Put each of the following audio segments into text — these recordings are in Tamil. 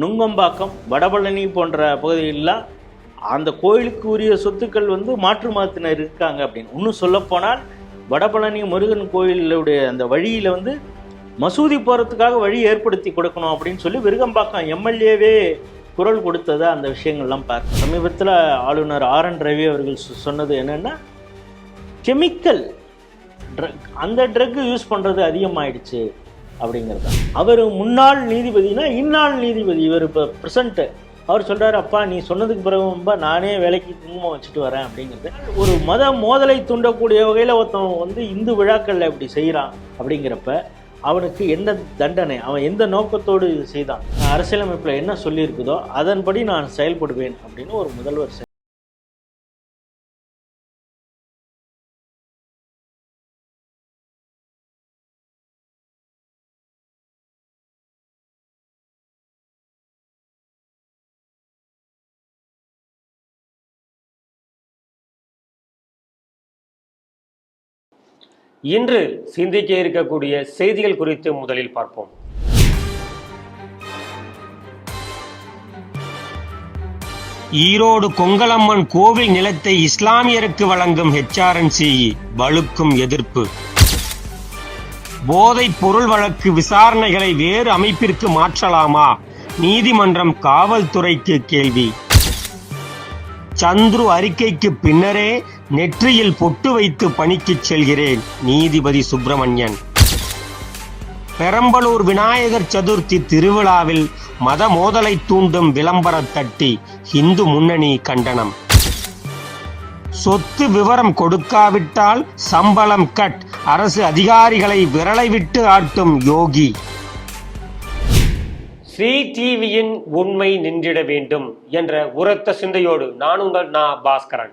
நுங்கம்பாக்கம், வடபழனி போன்ற பகுதிகளெலாம் அந்த கோயிலுக்கு உரிய சொத்துக்கள் மாற்று மதத்தினர் இருக்காங்க அப்படின்னு. இன்னும் சொல்லப்போனால் வடபழனி முருகன் கோயிலுடைய அந்த வழியில் மசூதி போகிறதுக்காக வழி ஏற்படுத்தி கொடுக்கணும் அப்படின்னு சொல்லி விருகம்பாக்கம் எம்எல்ஏவே குரல் கொடுத்ததா அந்த விஷயங்கள்லாம் பார்க்க. சமீபத்தில் ஆளுநர் RN ரவி அவர்கள் சொன்னது என்னென்னா, கெமிக்கல் ட்ரக், அந்த ட்ரக் யூஸ் பண்ணுறது அதிகமாகிடுச்சு அப்படிங்கிறது. அவர் முன்னாள் நீதிபதினா இந்நாள் நீதிபதி, இவர் இப்போ ப்ரெசண்ட்டு. அவர் சொல்கிறார், அப்பா நீ சொன்னதுக்கு பிறகு நானே வேலைக்கு குங்குமம் வச்சுட்டு வரேன் அப்படிங்கிறது. ஒரு மத மோதலை தூண்டக்கூடிய வகையில் ஒருத்தன் இந்து விழாக்களில் இப்படி செய்கிறான் அப்படிங்கிறப்ப அவனுக்கு என்ன தண்டனை, அவன் எந்த நோக்கத்தோடு இது செய்தான், அரசியலமைப்பில் என்ன சொல்லியிருக்குதோ அதன்படி நான் செயல்படுவேன் அப்படின்னு ஒரு முதல்வர் இன்று சிந்திக்க இருக்கக்கூடிய செய்திகள் குறித்து முதலில் பார்ப்போம். ஈரோடு கொங்கலம்மன் கோவில் நிலத்தை இஸ்லாமியருக்கு வழங்கும் HRNCE வலுக்கும் எதிர்ப்பு. போதைப் பொருள் வழக்கு விசாரணைகளை வேறு அமைப்பிற்கு மாற்றலாமா? நீதிமன்றம் காவல்துறைக்கு கேள்வி. சந்துரு அறிக்கைக்கு பின்னரே நெற்றியில் பொட்டு வைத்து பணிக்கு செல்கிறேன், நீதிபதி சுப்பிரமணியன். பெரம்பலூர் விநாயகர் சதுர்த்தி திருவிழாவில் மத மோதலை தூண்டும் விளம்பர தட்டி இந்து முன்னணி கண்டனம். சொத்து விவரம் கொடுக்காவிட்டால் சம்பளம் கட், அரசு அதிகாரிகளை விரலை விட்டு ஆட்டும் யோகி. ஸ்ரீ டிவியின் உண்மை நின்றிட வேண்டும் என்ற உரத்த சிந்தையோடு நான் உங்கள் பாஸ்கரன்.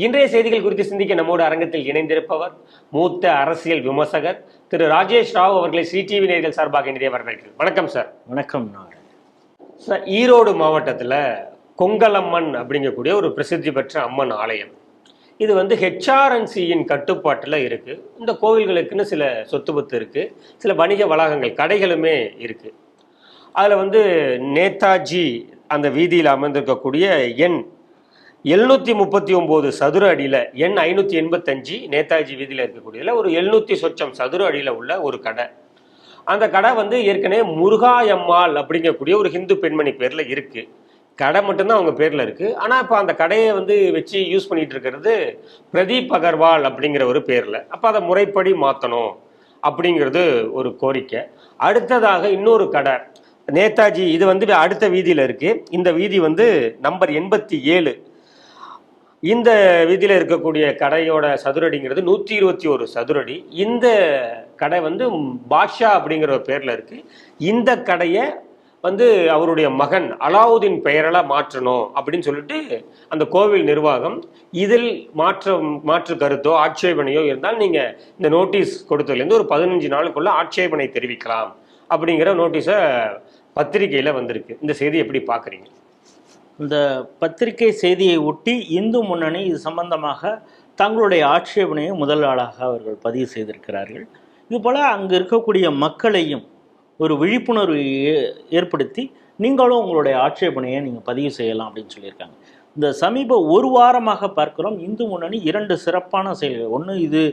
இன்றைய செய்திகள் குறித்து சிந்திக்க நம்மோடு அரங்கத்தில் இணைந்திருப்பவர் மூத்த அரசியல் விமர்சகர் திரு ராஜேஷ் ராவ் அவர்களை ஸ்ரீ டிவி நேயர்கள் சார்பாக இன்றைய வரவேற்கிறேன். வணக்கம் சார். வணக்கம் சார். ஈரோடு மாவட்டத்தில் கொங்கலம்மன் அப்படிங்கக்கூடிய ஒரு பிரசித்தி பெற்ற அம்மன் ஆலயம், இது HRNCயின் கட்டுப்பாட்டில் இருக்குது. இந்த கோவில்களுக்குன்னு சில சொத்து பத்து இருக்குது, சில வணிக வளாகங்கள் கடைகளுமே இருக்குது. அதில் நேதாஜி அந்த வீதியில் அமர்ந்திருக்கக்கூடிய எண் 739 சதுர அடியில், எண் 585 நேதாஜி வீதியில் இருக்கக்கூடியதில் ஒரு 700 சொச்சம் சதுர அடியில் உள்ள ஒரு கடை. அந்த கடை ஏற்கனவே முருகாயம்மாள் அப்படிங்கக்கூடிய ஒரு ஹிந்து பெண்மணி பேரில் இருக்குது. கடை மட்டும்தான் அவங்க பேரில் இருக்குது. ஆனால் இப்போ அந்த கடையை வச்சு யூஸ் பண்ணிகிட்டு இருக்கிறது பிரதீப் அகர்வால் அப்படிங்கிற ஒரு பேரில். அப்போ அதை முறைப்படி மாற்றணும் அப்படிங்கிறது ஒரு கோரிக்கை. அடுத்ததாக இன்னொரு கடை நேதாஜி, இது அடுத்த வீதியில் இருக்குது. இந்த வீதி நம்பர் 87. இந்த வீதியில் இருக்கக்கூடிய கடையோட சதுரடிங்கிறது 121 சதுரடி. இந்த கடை பாட்ஷா அப்படிங்கிற ஒரு பேரில் இருக்குது. இந்த கடையை அவருடைய மகன் அலாவுதீன் பெயரால் மாற்றணும் அப்படின்னு சொல்லிட்டு அந்த கோவில் நிர்வாகம், இதில் மாற்று கருத்தோ ஆட்சேபனையோ இருந்தால் நீங்கள் இந்த நோட்டீஸ் கொடுத்ததுலேருந்து ஒரு 15 நாளுக்குள்ள ஆட்சேபனை தெரிவிக்கலாம் அப்படிங்கிற நோட்டீஸை பத்திரிகையில் வந்திருக்கு. இந்த செய்தி எப்படி பார்க்குறீங்க? இந்த பத்திரிகை செய்தியை ஒட்டி இந்து முன்னணி இது சம்பந்தமாக தங்களுடைய ஆட்சேபனையை முதல் ஆளாக அவர்கள் பதிவு செய்திருக்கிறார்கள். இதுபோல் அங்கே இருக்கக்கூடிய மக்களையும் ஒரு விழிப்புணர்வு ஏற்படுத்தி நீங்களும் உங்களுடைய ஆட்சேபனையை நீங்கள் பதிவு செய்யலாம் அப்படின்னு சொல்லியிருக்காங்க. இந்த சமீப ஒரு வாரமாக பார்க்குறோம், இந்து முன்னணி 2 சிறப்பான செயல்கள். ஒன்று, இது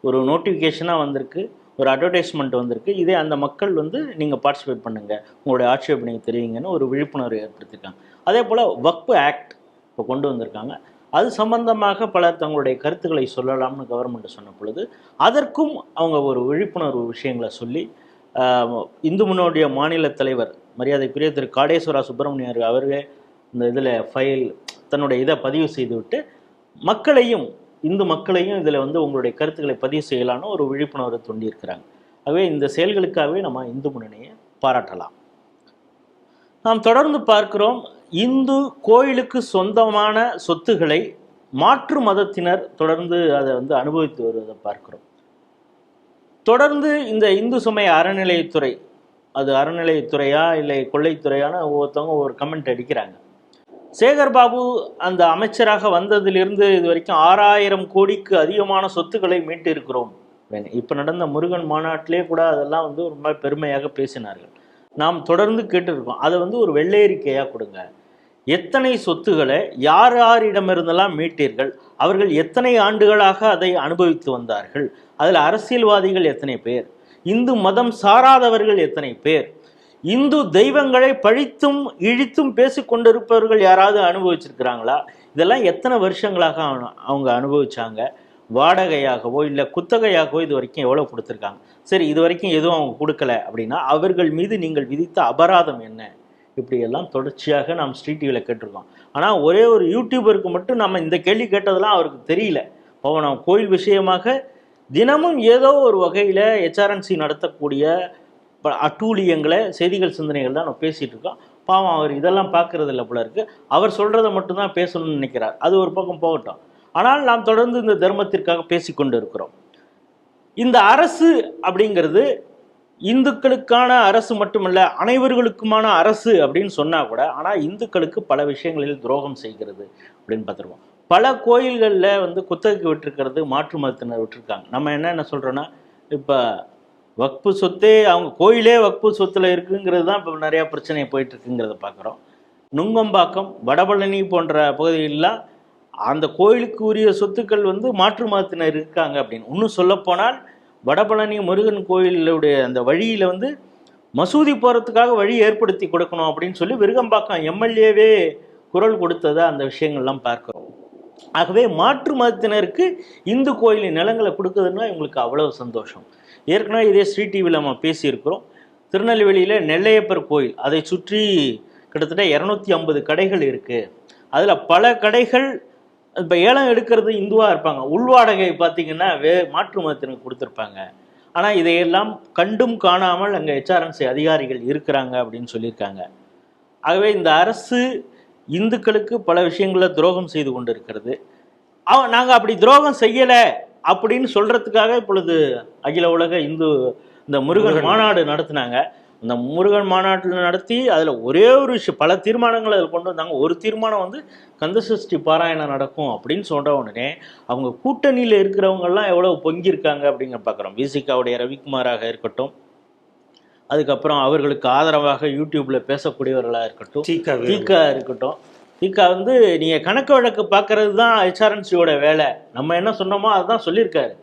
ஒரு நோட்டிஃபிகேஷனாக வந்திருக்கு, ஒரு அட்வர்டைஸ்மெண்ட் வந்திருக்கு. இதே அந்த மக்கள் நீங்கள் பார்ட்டிசிபேட் பண்ணுங்கள், உங்களுடைய ஆட்சேபனையை தெரிவிங்கன்னு ஒரு விழிப்புணர்வு ஏற்படுத்தியிருக்காங்க. அதே போல் வக்ஃப் ஆக்ட் இப்போ கொண்டு வந்திருக்காங்க. அது சம்பந்தமாக பலர் தங்களுடைய கருத்துக்களை சொல்லலாம்னு கவர்மெண்ட் சொன்ன பொழுது அதற்கும் அவங்க ஒரு விழிப்புணர்வு விஷயங்களை சொல்லி, இந்து முன்னோடைய மாநில தலைவர் மரியாதைக்குரிய திரு காடேஸ்வரா சுப்பிரமணியர் அவர்களே இந்த இதில் ஃபைல் தன்னுடைய இதை பதிவு செய்துவிட்டு மக்களையும், இந்து மக்களையும் இதில் உங்களுடைய கருத்துக்களை பதிவு செய்யலான்னு ஒரு விழிப்புணர்வு தூண்டியிருக்கிறாங்க. ஆகவே இந்த செயல்களுக்காகவே நம்ம இந்து முன்னணியை பாராட்டலாம். நாம் தொடர்ந்து பார்க்கிறோம், இந்து கோயிலுக்கு சொந்தமான சொத்துக்களை மாற்று மதத்தினர் தொடர்ந்து அதை அனுபவித்து வருவதை பார்க்கிறோம். தொடர்ந்து இந்த இந்து சமய அறநிலையத்துறை, அது அறநிலையத்துறையா இல்லை கொள்ளைத்துறையான ஒவ்வொருத்தவங்க ஒவ்வொரு கமெண்ட் அடிக்கிறாங்க. சேகர் பாபு அந்த அமைச்சராக வந்ததிலிருந்து இது வரைக்கும் 6000 கோடிக்கு அதிகமான சொத்துக்களை மீட்டு இருக்கிறோம். இப்போ நடந்த முருகன் மாநாட்டிலே கூட அதெல்லாம் ரொம்ப பெருமையாக பேசினார்கள். நாம் தொடர்ந்து கேட்டுருக்கோம். அதை வந்து ஒரு வெள்ளையறிக்கையாக கொடுங்க. எத்தனை சொத்துக்களை யார் யாரிடமிருந்தெல்லாம் மீட்டீர்கள், அவர்கள் எத்தனை ஆண்டுகளாக அதை அனுபவித்து வந்தார்கள், அதில் அரசியல்வாதிகள் எத்தனை பேர், இந்து மதம் சாராதவர்கள் எத்தனை பேர், இந்து தெய்வங்களை பழித்தும் இழித்தும் பேசிக்கொண்டிருப்பவர்கள் யாராவது அனுபவிச்சிருக்கிறாங்களா, இதெல்லாம் எத்தனை வருஷங்களாக அவங்க அனுபவிச்சாங்க, வாடகையாகவோ இல்லை குத்தகையாகவோ இது வரைக்கும் எவ்வளோ கொடுத்துருக்காங்க, சரி இது வரைக்கும் எதுவும் அவங்க கொடுக்கல அப்படின்னா அவர்கள் மீது நீங்கள் விதித்த அபராதம் என்ன, இப்படியெல்லாம் தொடர்ச்சியாக நாம் ஸ்ட்ரீட் டிவியில் கேட்டிருக்கோம். ஆனால் ஒரே ஒரு யூடியூபருக்கு மட்டும் நம்ம இந்த கேள்வி கேட்டதெல்லாம் அவருக்கு தெரியல. அவன் நம்ம கோயில் விஷயமாக தினமும் ஏதோ ஒரு வகையில் ஹெச்ஆர்என்சி நடத்தக்கூடிய அட்டூழியங்களை செய்திகள் சிந்தனைகள் தான் நம்ம பேசிகிட்டு இருக்கோம். பாவம் அவர் இதெல்லாம் பார்க்கறது இல்லை போல இருக்குது. அவர் சொல்கிறத மட்டும்தான் பேசணும்னு நினைக்கிறார். அது ஒரு பக்கம் போகட்டும். ஆனால் நாம் தொடர்ந்து இந்த தர்மத்திற்காக பேசிக்கொண்டு இருக்கிறோம். இந்த அரசு அப்படிங்கிறது இந்துக்களுக்கான அரசு மட்டுமல்ல, அனைவர்களுக்குமான அரசு அப்படின்னு சொன்னால் கூட, ஆனால் இந்துக்களுக்கு பல விஷயங்களில் துரோகம் செய்கிறது அப்படின்னு பார்த்துருக்கோம். பல கோயில்களில் வந்து குத்தகைக்கு விட்டுருக்கிறது மாற்று மதத்தினர் விட்டுருக்காங்க. நம்ம என்ன சொல்கிறோன்னா, இப்போ வக்பு சொத்தே அவங்க கோயிலே வக்பு சொத்தில் இருக்குங்கிறது தான் இப்போ நிறையா பிரச்சனை போயிட்டுருக்குங்கிறத பார்க்குறோம். நுங்கம்பாக்கம், வடபழனி போன்ற பகுதிகளெலாம் அந்த கோயிலுக்கு உரிய சொத்துக்கள் வந்து மாற்று மதத்தினர் இருக்காங்க அப்படின்னு. இன்னும் சொல்லப்போனால் வடபழனி முருகன் கோயிலுடைய அந்த வழியில் வந்து மசூதி போகிறதுக்காக வழி ஏற்படுத்தி கொடுக்கணும் அப்படின்னு சொல்லி விருகம்பாக்கம் எம்எல்ஏவே குரல் கொடுத்ததை அந்த விஷயங்கள்லாம் பார்க்குறோம். ஆகவே மாற்று மதத்தினருக்கு இந்து கோயிலின் நிலங்களை கொடுக்குதுன்னா இவங்களுக்கு அவ்வளவு சந்தோஷம். ஏற்கனவே இதே ஸ்ட்ரீட் டிவியில் நம்ம பேசியிருக்கிறோம். திருநெல்வேலியில் நெல்லையப்பர் கோயில், அதை சுற்றி கிட்டத்தட்ட 250 கடைகள் இருக்குது. அதில் பல கடைகள் இப்போ ஏலம் எடுக்கிறது இந்துவாக இருப்பாங்க, உள்வாடகை பார்த்திங்கன்னா மாற்று மதத்தினருக்கு கொடுத்துருப்பாங்க. ஆனால் இதையெல்லாம் கண்டும் காணாமல் அங்கே ஹெச்ஆர்என்சி அதிகாரிகள் இருக்கிறாங்க அப்படின்னு சொல்லியிருக்காங்க. ஆகவே இந்த அரசு இந்துக்களுக்கு பல விஷயங்களில் துரோகம் செய்து கொண்டு இருக்கிறது. நாங்கள் அப்படி துரோகம் செய்யலை அப்படின்னு சொல்கிறதுக்காக இப்பொழுது அகில உலக இந்து இந்த முருகன் மாநாடு நடத்தினாங்க. அந்த முருகன் மாநாட்டில் நடத்தி அதில் ஒரே ஒரு விஷயம், பல தீர்மானங்கள் அதில் கொண்டு வந்தாங்க. ஒரு தீர்மானம் வந்து கந்தசஷ்டி பாராயணம் நடக்கும் அப்படின்னு சொல்கிற உடனே அவங்க கூட்டணியில் இருக்கிறவங்கெல்லாம் எவ்வளோ பொங்கியிருக்காங்க அப்படிங்கிற பார்க்குறோம். விசிகாவுடைய ரவிக்குமாராக இருக்கட்டும், அதுக்கப்புறம் அவர்களுக்கு ஆதரவாக யூடியூப்பில் பேசக்கூடியவர்களாக இருக்கட்டும், தீகா இருக்கட்டும். தீகா வந்து நீங்கள் கணக்கு வழக்கு பார்க்கறது தான் ஹெச்ஆர்என்சியோட வேலை, நம்ம என்ன சொன்னோமோ அதுதான் சொல்லியிருக்காரு.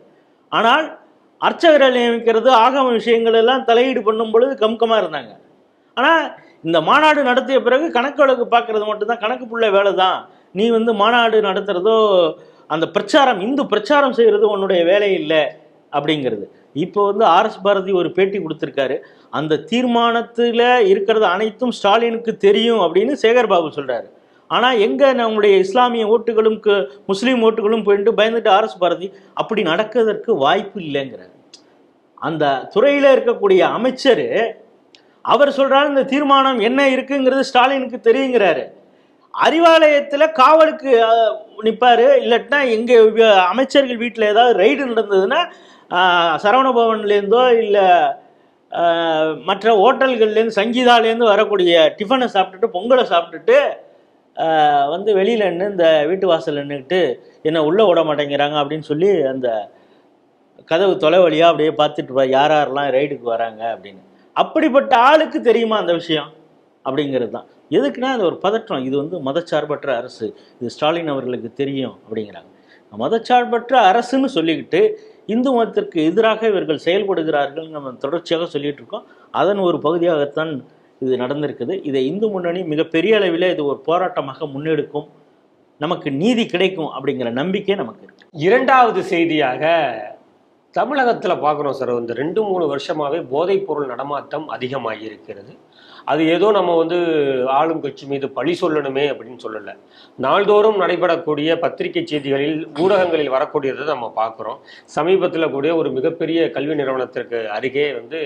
ஆனால் அர்ச்சகரை நியமிக்கிறது ஆகம விஷயங்கள் எல்லாம் தலையீடு பண்ணும் பொழுது கம்கமாக இருந்தாங்க. ஆனால் இந்த மாநாடு நடத்திய பிறகு கணக்கு வழக்கு பார்க்கறது மட்டும்தான் கணக்கு புள்ள வேலை தான், நீ வந்து மாநாடு நடத்துகிறதோ அந்த பிரச்சாரம் இந்து பிரச்சாரம் செய்கிறது உன்னுடைய வேலை இல்லை அப்படிங்கிறது. இப்போ வந்து ஆர்எஸ் பாரதி ஒரு பேட்டி கொடுத்துருக்காரு, அந்த தீர்மானத்தில் இருக்கிறது அனைத்தும் ஸ்டாலினுக்கு தெரியும் அப்படின்னு சேகர் பாபு சொல்கிறாரு. ஆனால் எங்கே நம்முடைய இஸ்லாமிய ஓட்டுகளும் முஸ்லீம் ஓட்டுகளும் போயிட்டு பயந்துட்டு ஆர்எஸ் பாரதி அப்படி நடக்கிறதற்கு வாய்ப்பு இல்லைங்கிறார். அந்த துறையில் இருக்கக்கூடிய அமைச்சர் அவர் சொல்கிறாரு இந்த தீர்மானம் என்ன இருக்குங்கிறது ஸ்டாலினுக்கு தெரியுங்கிறாரு. அறிவாலயத்தில் காவலுக்கு நிற்பார், இல்லாட்டினா எங்கள் அமைச்சர்கள் வீட்டில் ஏதாவது ரைடு நடந்ததுன்னா சரவணபவன்லேருந்தோ இல்லை மற்ற ஹோட்டல்கள்லேருந்து சங்கீதாலேருந்து வரக்கூடிய டிஃபனை சாப்பிட்டுட்டு பொங்கலை சாப்பிட்டுட்டு வந்து வெளியில் நின்று இந்த வீட்டு வாசல் நின்றுக்கிட்டு என்ன உள்ளே விட மாட்டேங்கிறாங்க அப்படின்னு சொல்லி அந்த கதவு தொலை வழியாக அப்படியே பார்த்துட்டு யாரெல்லாம் ரைடுக்கு வராங்க அப்படின்னு. அப்படிப்பட்ட ஆளுக்கு தெரியுமா அந்த விஷயம் அப்படிங்கிறது தான். எதுக்குன்னா அது ஒரு பதற்றம். இது வந்து மதச்சார்பற்ற அரசு, இது ஸ்டாலின் அவர்களுக்கு தெரியும் அப்படிங்கிறாங்க. மதச்சார்பற்ற அரசுன்னு சொல்லிக்கிட்டு இந்து மதத்திற்கு எதிராக இவர்கள் செயல்படுகிறார்கள் நம்ம தொடர்ச்சியாக சொல்லிகிட்டு இருக்கோம். அதன் ஒரு பகுதியாகத்தான் இது நடந்திருக்குது. இதை இந்து முன்னணி மிகப்பெரிய அளவில் இது ஒரு போராட்டமாக முன்னெடுக்கும், நமக்கு நீதி கிடைக்கும் அப்படிங்கிற நம்பிக்கை நமக்கு இருக்கு. இரண்டாவது செய்தியாக தமிழகத்தில் பார்க்குறோம் சார், இந்த 2-3 வருஷமாகவே போதைப் பொருள் நடமாட்டம் அதிகமாகி இருக்கிறது. அது ஏதோ நம்ம வந்து ஆளும் கட்சி மீது பழி சொல்லணுமே அப்படின்னு சொல்லலை. நாள்தோறும் நடைபெறக்கூடிய பத்திரிகை செய்திகளில் ஊடகங்களில் வரக்கூடியதை நம்ம பார்க்குறோம். சமீபத்தில் கூடிய ஒரு மிகப்பெரிய கல்வி நிறுவனத்திற்கு அருகே வந்து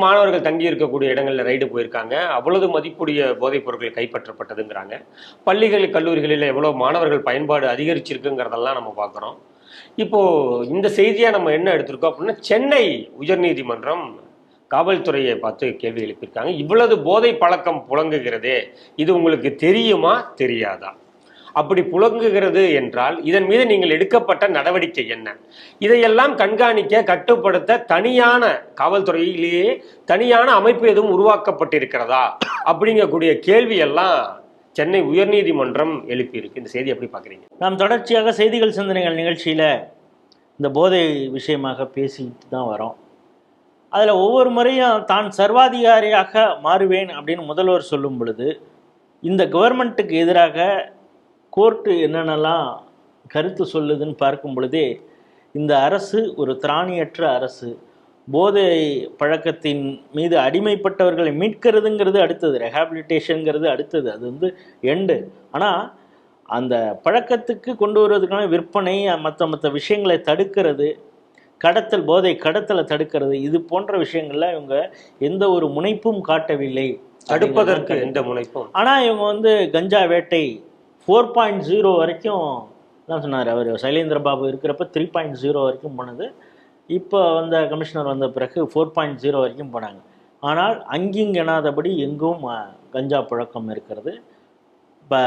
மாணவர்கள் தங்கி இருக்கக்கூடிய இடங்களில் ரைடு போயிருக்காங்க. அவ்வளவு மதிப்புடைய போதைப் பொருட்கள் கைப்பற்றப்பட்டதுங்கிறாங்க. பள்ளிகள் கல்லூரிகளில் எவ்வளோ மாணவர்கள் பயன்பாடு அதிகரிச்சிருக்குங்கிறதெல்லாம் நம்ம பார்க்குறோம். இப்போது இந்த செய்தியாக நம்ம என்ன எடுத்திருக்கோம் அப்படின்னா, சென்னை உயர்நீதிமன்றம் காவல்துறையை பார்த்து கேள்வி எழுப்பியிருக்காங்க. இவ்வளவு போதை பழக்கம் புழங்குகிறதே, இது உங்களுக்கு தெரியுமா தெரியாதா? அப்படி புழங்குகிறது என்றால் இதன் மீது நீங்கள் எடுக்கப்பட்ட நடவடிக்கை என்ன? இதையெல்லாம் கண்காணிக்க கட்டுப்படுத்த தனியான காவல்துறையிலேயே தனியான அமைப்பு எதுவும் உருவாக்கப்பட்டிருக்கிறதா அப்படிங்கக்கூடிய கேள்வி எல்லாம் சென்னை உயர்நீதிமன்றம் எழுப்பியிருக்கு. இந்த செய்தி எப்படி பார்க்குறீங்க? நாம் தொடர்ச்சியாக செய்திகள் சிந்தனைகள் நிகழ்ச்சியில் இந்த போதை விஷயமாக பேசிட்டு தான் வரோம். அதில் ஒவ்வொரு முறையும் தான் சர்வாதிகாரியாக மாறுவேன் அப்படின்னு முதல்வர் சொல்லும் பொழுது இந்த கவர்மெண்ட்டுக்கு எதிராக கோர்ட்டு என்னென்னலாம் கருத்து சொல்லுதுன்னு பார்க்கும் பொழுதே இந்த அரசு ஒரு திராணியற்ற அரசு. போதை பழக்கத்தின் மீது அடிமைப்பட்டவர்களை மீட்கிறதுங்கிறது அடுத்தது, ரெஹாபிலிட்டேஷனுங்கிறது அடுத்தது, அது வந்து எண்டு. ஆனால் அந்த பழக்கத்துக்கு கொண்டு வருவதற்கான விற்பனை மற்ற விஷயங்களை தடுக்கிறது, கடத்தல், போதை கடத்தலை தடுக்கிறது, இது போன்ற விஷயங்கள்ல இவங்க எந்த ஒரு முனைப்பும் காட்டவில்லை. தடுப்பதற்கு எந்த முனைப்பும். ஆனால் இவங்க வந்து கஞ்சா வேட்டை 4.0 வரைக்கும் தான் சொன்னார் அவர். சைலேந்திரபாபு இருக்கிறப்ப 3.0 வரைக்கும் போனது. இப்போ வந்த கமிஷனர் வந்த பிறகு 4.0 வரைக்கும் போனாங்க. ஆனால் அங்கிங்கெனாதபடி எங்கும் கஞ்சா புழக்கம் இருக்கிறது. இப்போ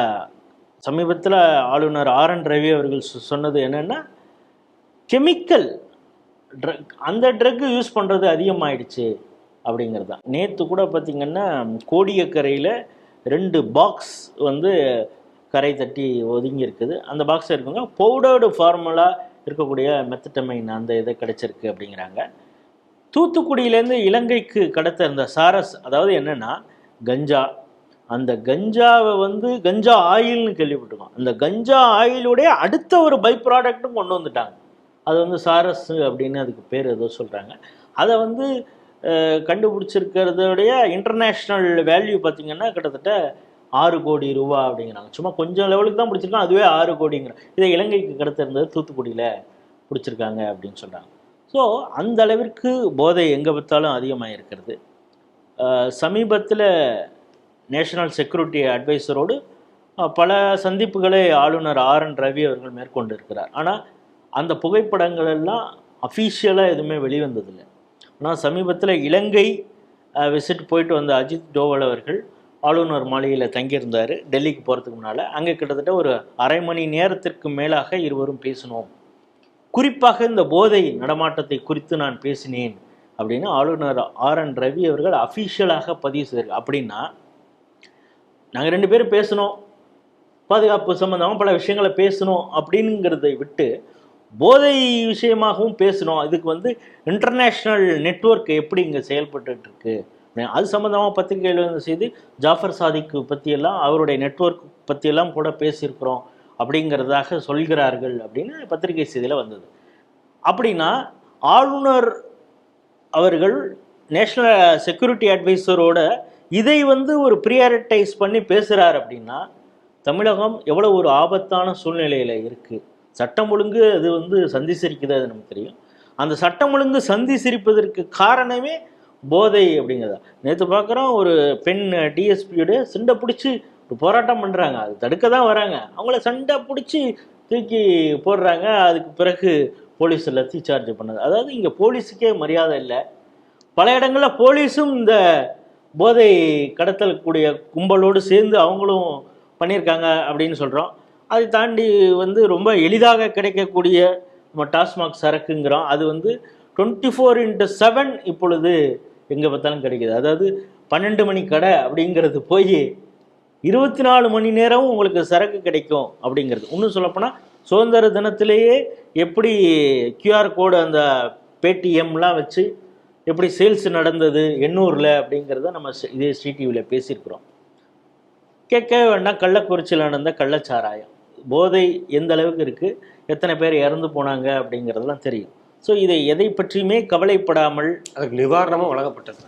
சமீபத்தில் ஆளுநர் ஆர்.என். ரவி அவர்கள் சொன்னது என்னென்னா, கெமிக்கல் ட்ரக், அந்த ட்ரக்கு யூஸ் பண்ணுறது அதிகமாகிடுச்சு அப்படிங்கிறது தான். நேற்று கூட பார்த்திங்கன்னா கோடியக்கரையில் 2 பாக்ஸ் வந்து கரை தட்டி ஒதுங்கி இருக்குது. அந்த பாக்ஸ் இருக்குங்க பவுடர்டு ஃபார்முலா இருக்கக்கூடிய மெத்தடமைன் அந்த இதை கிடச்சிருக்கு அப்படிங்கிறாங்க. தூத்துக்குடியிலேருந்து இலங்கைக்கு கடத்த இருந்த சாரஸ், அதாவது என்னென்னா கஞ்சா, அந்த கஞ்சாவை வந்து கஞ்சா ஆயில்னு கேள்விப்பட்டிருக்கோம். அந்த கஞ்சா ஆயிலுடைய அடுத்த ஒரு பை ப்ராடக்ட்டும் கொண்டு வந்துட்டாங்க. அது வந்து சாரஸ் அப்படின்னு அதுக்கு பேர் ஏதோ சொல்கிறாங்க. அதை வந்து கண்டுபிடிச்சிருக்கிறதுடைய இன்டர்நேஷ்னல் வேல்யூ பார்த்திங்கன்னா கிட்டத்தட்ட 6 கோடி ரூபா அப்படிங்கிறாங்க. சும்மா கொஞ்சம் லெவலுக்கு தான் பிடிச்சிருக்காங்க, அதுவே 6 கோடிங்கிறாங்க. இதை இலங்கைக்கு கடத்திருந்தது தூத்துக்குடியில் பிடிச்சிருக்காங்க அப்படின்னு சொல்கிறாங்க. ஸோ அந்த அளவிற்கு போதை எங்கே பார்த்தாலும் அதிகமாக இருக்கிறது. சமீபத்தில் நேஷனல் செக்யூரிட்டி அட்வைசரோடு பல சந்திப்புகளை ஆளுநர் ஆர்.என். ரவி அவர்கள் மேற்கொண்டு இருக்கிறார். ஆனால் அந்த புகைப்படங்கள் எல்லாம் அஃபீஷியலாக எதுவுமே வெளிவந்ததில்லை. ஆனால் சமீபத்தில் இலங்கை விசிட் போயிட்டு வந்த அஜித் டோவல் அவர்கள் ஆளுநர் மாளிகையில் தங்கியிருந்தார் டெல்லிக்கு போகிறதுக்கு முன்னால். அங்கே கிட்டத்தட்ட ஒரு அரை மணி நேரத்திற்கு மேலாக இருவரும் பேசினோம். குறிப்பாக இந்த போதை நடமாட்டத்தை குறித்து நான் பேசினேன் அப்படின்னு ஆளுநர் ஆர்.என். ரவி அவர்கள் அஃபீஷியலாக பதிவு செய்திருக்காங்க. அப்படின்னா நாங்கள் 2 பேரும் பேசணும், பாதுகாப்பு சம்பந்தமாக பல விஷயங்களை பேசணும் அப்படிங்கிறதை விட்டு போதை விஷயமாகவும் பேசணும். இதுக்கு வந்து இன்டர்நேஷ்னல் நெட்வொர்க் எப்படி இங்கே செயல்பட்டுருக்கு, அது சம்மந்தமாக பத்திரிகையில் வந்து செய்து ஜாஃபர் சாதிக்கு பற்றியெல்லாம் அவருடைய நெட்வொர்க் பற்றியெல்லாம் கூட பேசியிருக்கிறோம் அப்படிங்கிறதாக சொல்கிறார்கள் அப்படின்னு பத்திரிகை செய்தியில் வந்தது. அப்படின்னா ஆளுநர் அவர்கள் நேஷ்னல் செக்யூரிட்டி அட்வைசரோட இதை வந்து ஒரு ப்ரியாரிட்டைஸ் பண்ணி பேசுகிறார் அப்படின்னா தமிழகம் எவ்வளோ ஒரு ஆபத்தான சூழ்நிலையில் இருக்குது. சட்டம் ஒழுங்கு அது வந்து சந்தி சிரிக்குது, அது நமக்கு தெரியும். அந்த சட்டம் ஒழுங்கு சந்தி சிரிப்பதற்கு காரணமே போதை அப்படிங்கிறதா. நேற்று பார்க்குறோம் ஒரு பெண் டிஎஸ்பியோட சண்டை பிடிச்சி ஒரு போராட்டம் பண்ணுறாங்க, அது தடுக்க தான் வராங்க, அவங்கள சண்டை பிடிச்சி தூக்கி போடுறாங்க. அதுக்கு பிறகு போலீஸ் லத்தி சார்ஜ் பண்ணது. அதாவது இங்கே போலீஸுக்கே மரியாதை இல்லை. பல இடங்களில் போலீஸும் இந்த போதை கடத்தக்கூடிய கும்பலோடு சேர்ந்து அவங்களும் பண்ணியிருக்காங்க அப்படின்னு சொல்கிறோம். அதை தாண்டி வந்து ரொம்ப எளிதாக கிடைக்கக்கூடிய நம்ம டாஸ்மாக் சரக்குங்கிறோம். அது வந்து 24/7 இப்பொழுது எங்கே பார்த்தாலும் கிடைக்கிது. அதாவது 12 மணி கடை அப்படிங்கிறது போய் 24 மணி நேரமும் உங்களுக்கு சரக்கு கிடைக்கும் அப்படிங்கிறது. இன்னும் சொல்லப்போனால் சுதந்திர தினத்திலேயே எப்படி QR கோடு அந்த பேடிஎம்லாம் வச்சு எப்படி சேல்ஸ் நடந்தது எண்ணூரில் அப்படிங்கிறத நம்ம இதே ஸ்ரீடிவியில் பேசியிருக்கிறோம். கேட்க வேண்டாம், கள்ளக்குறிச்சியில் நடந்த கள்ளச்சாராயம் போதை எந்த அளவுக்கு இருக்குது, எத்தனை பேர் இறந்து போனாங்க அப்படிங்கிறதெல்லாம் தெரியும். ஸோ இதை எதை பற்றியுமே கவலைப்படாமல் அதுக்கு நிவாரணமும் வழங்கப்பட்டது.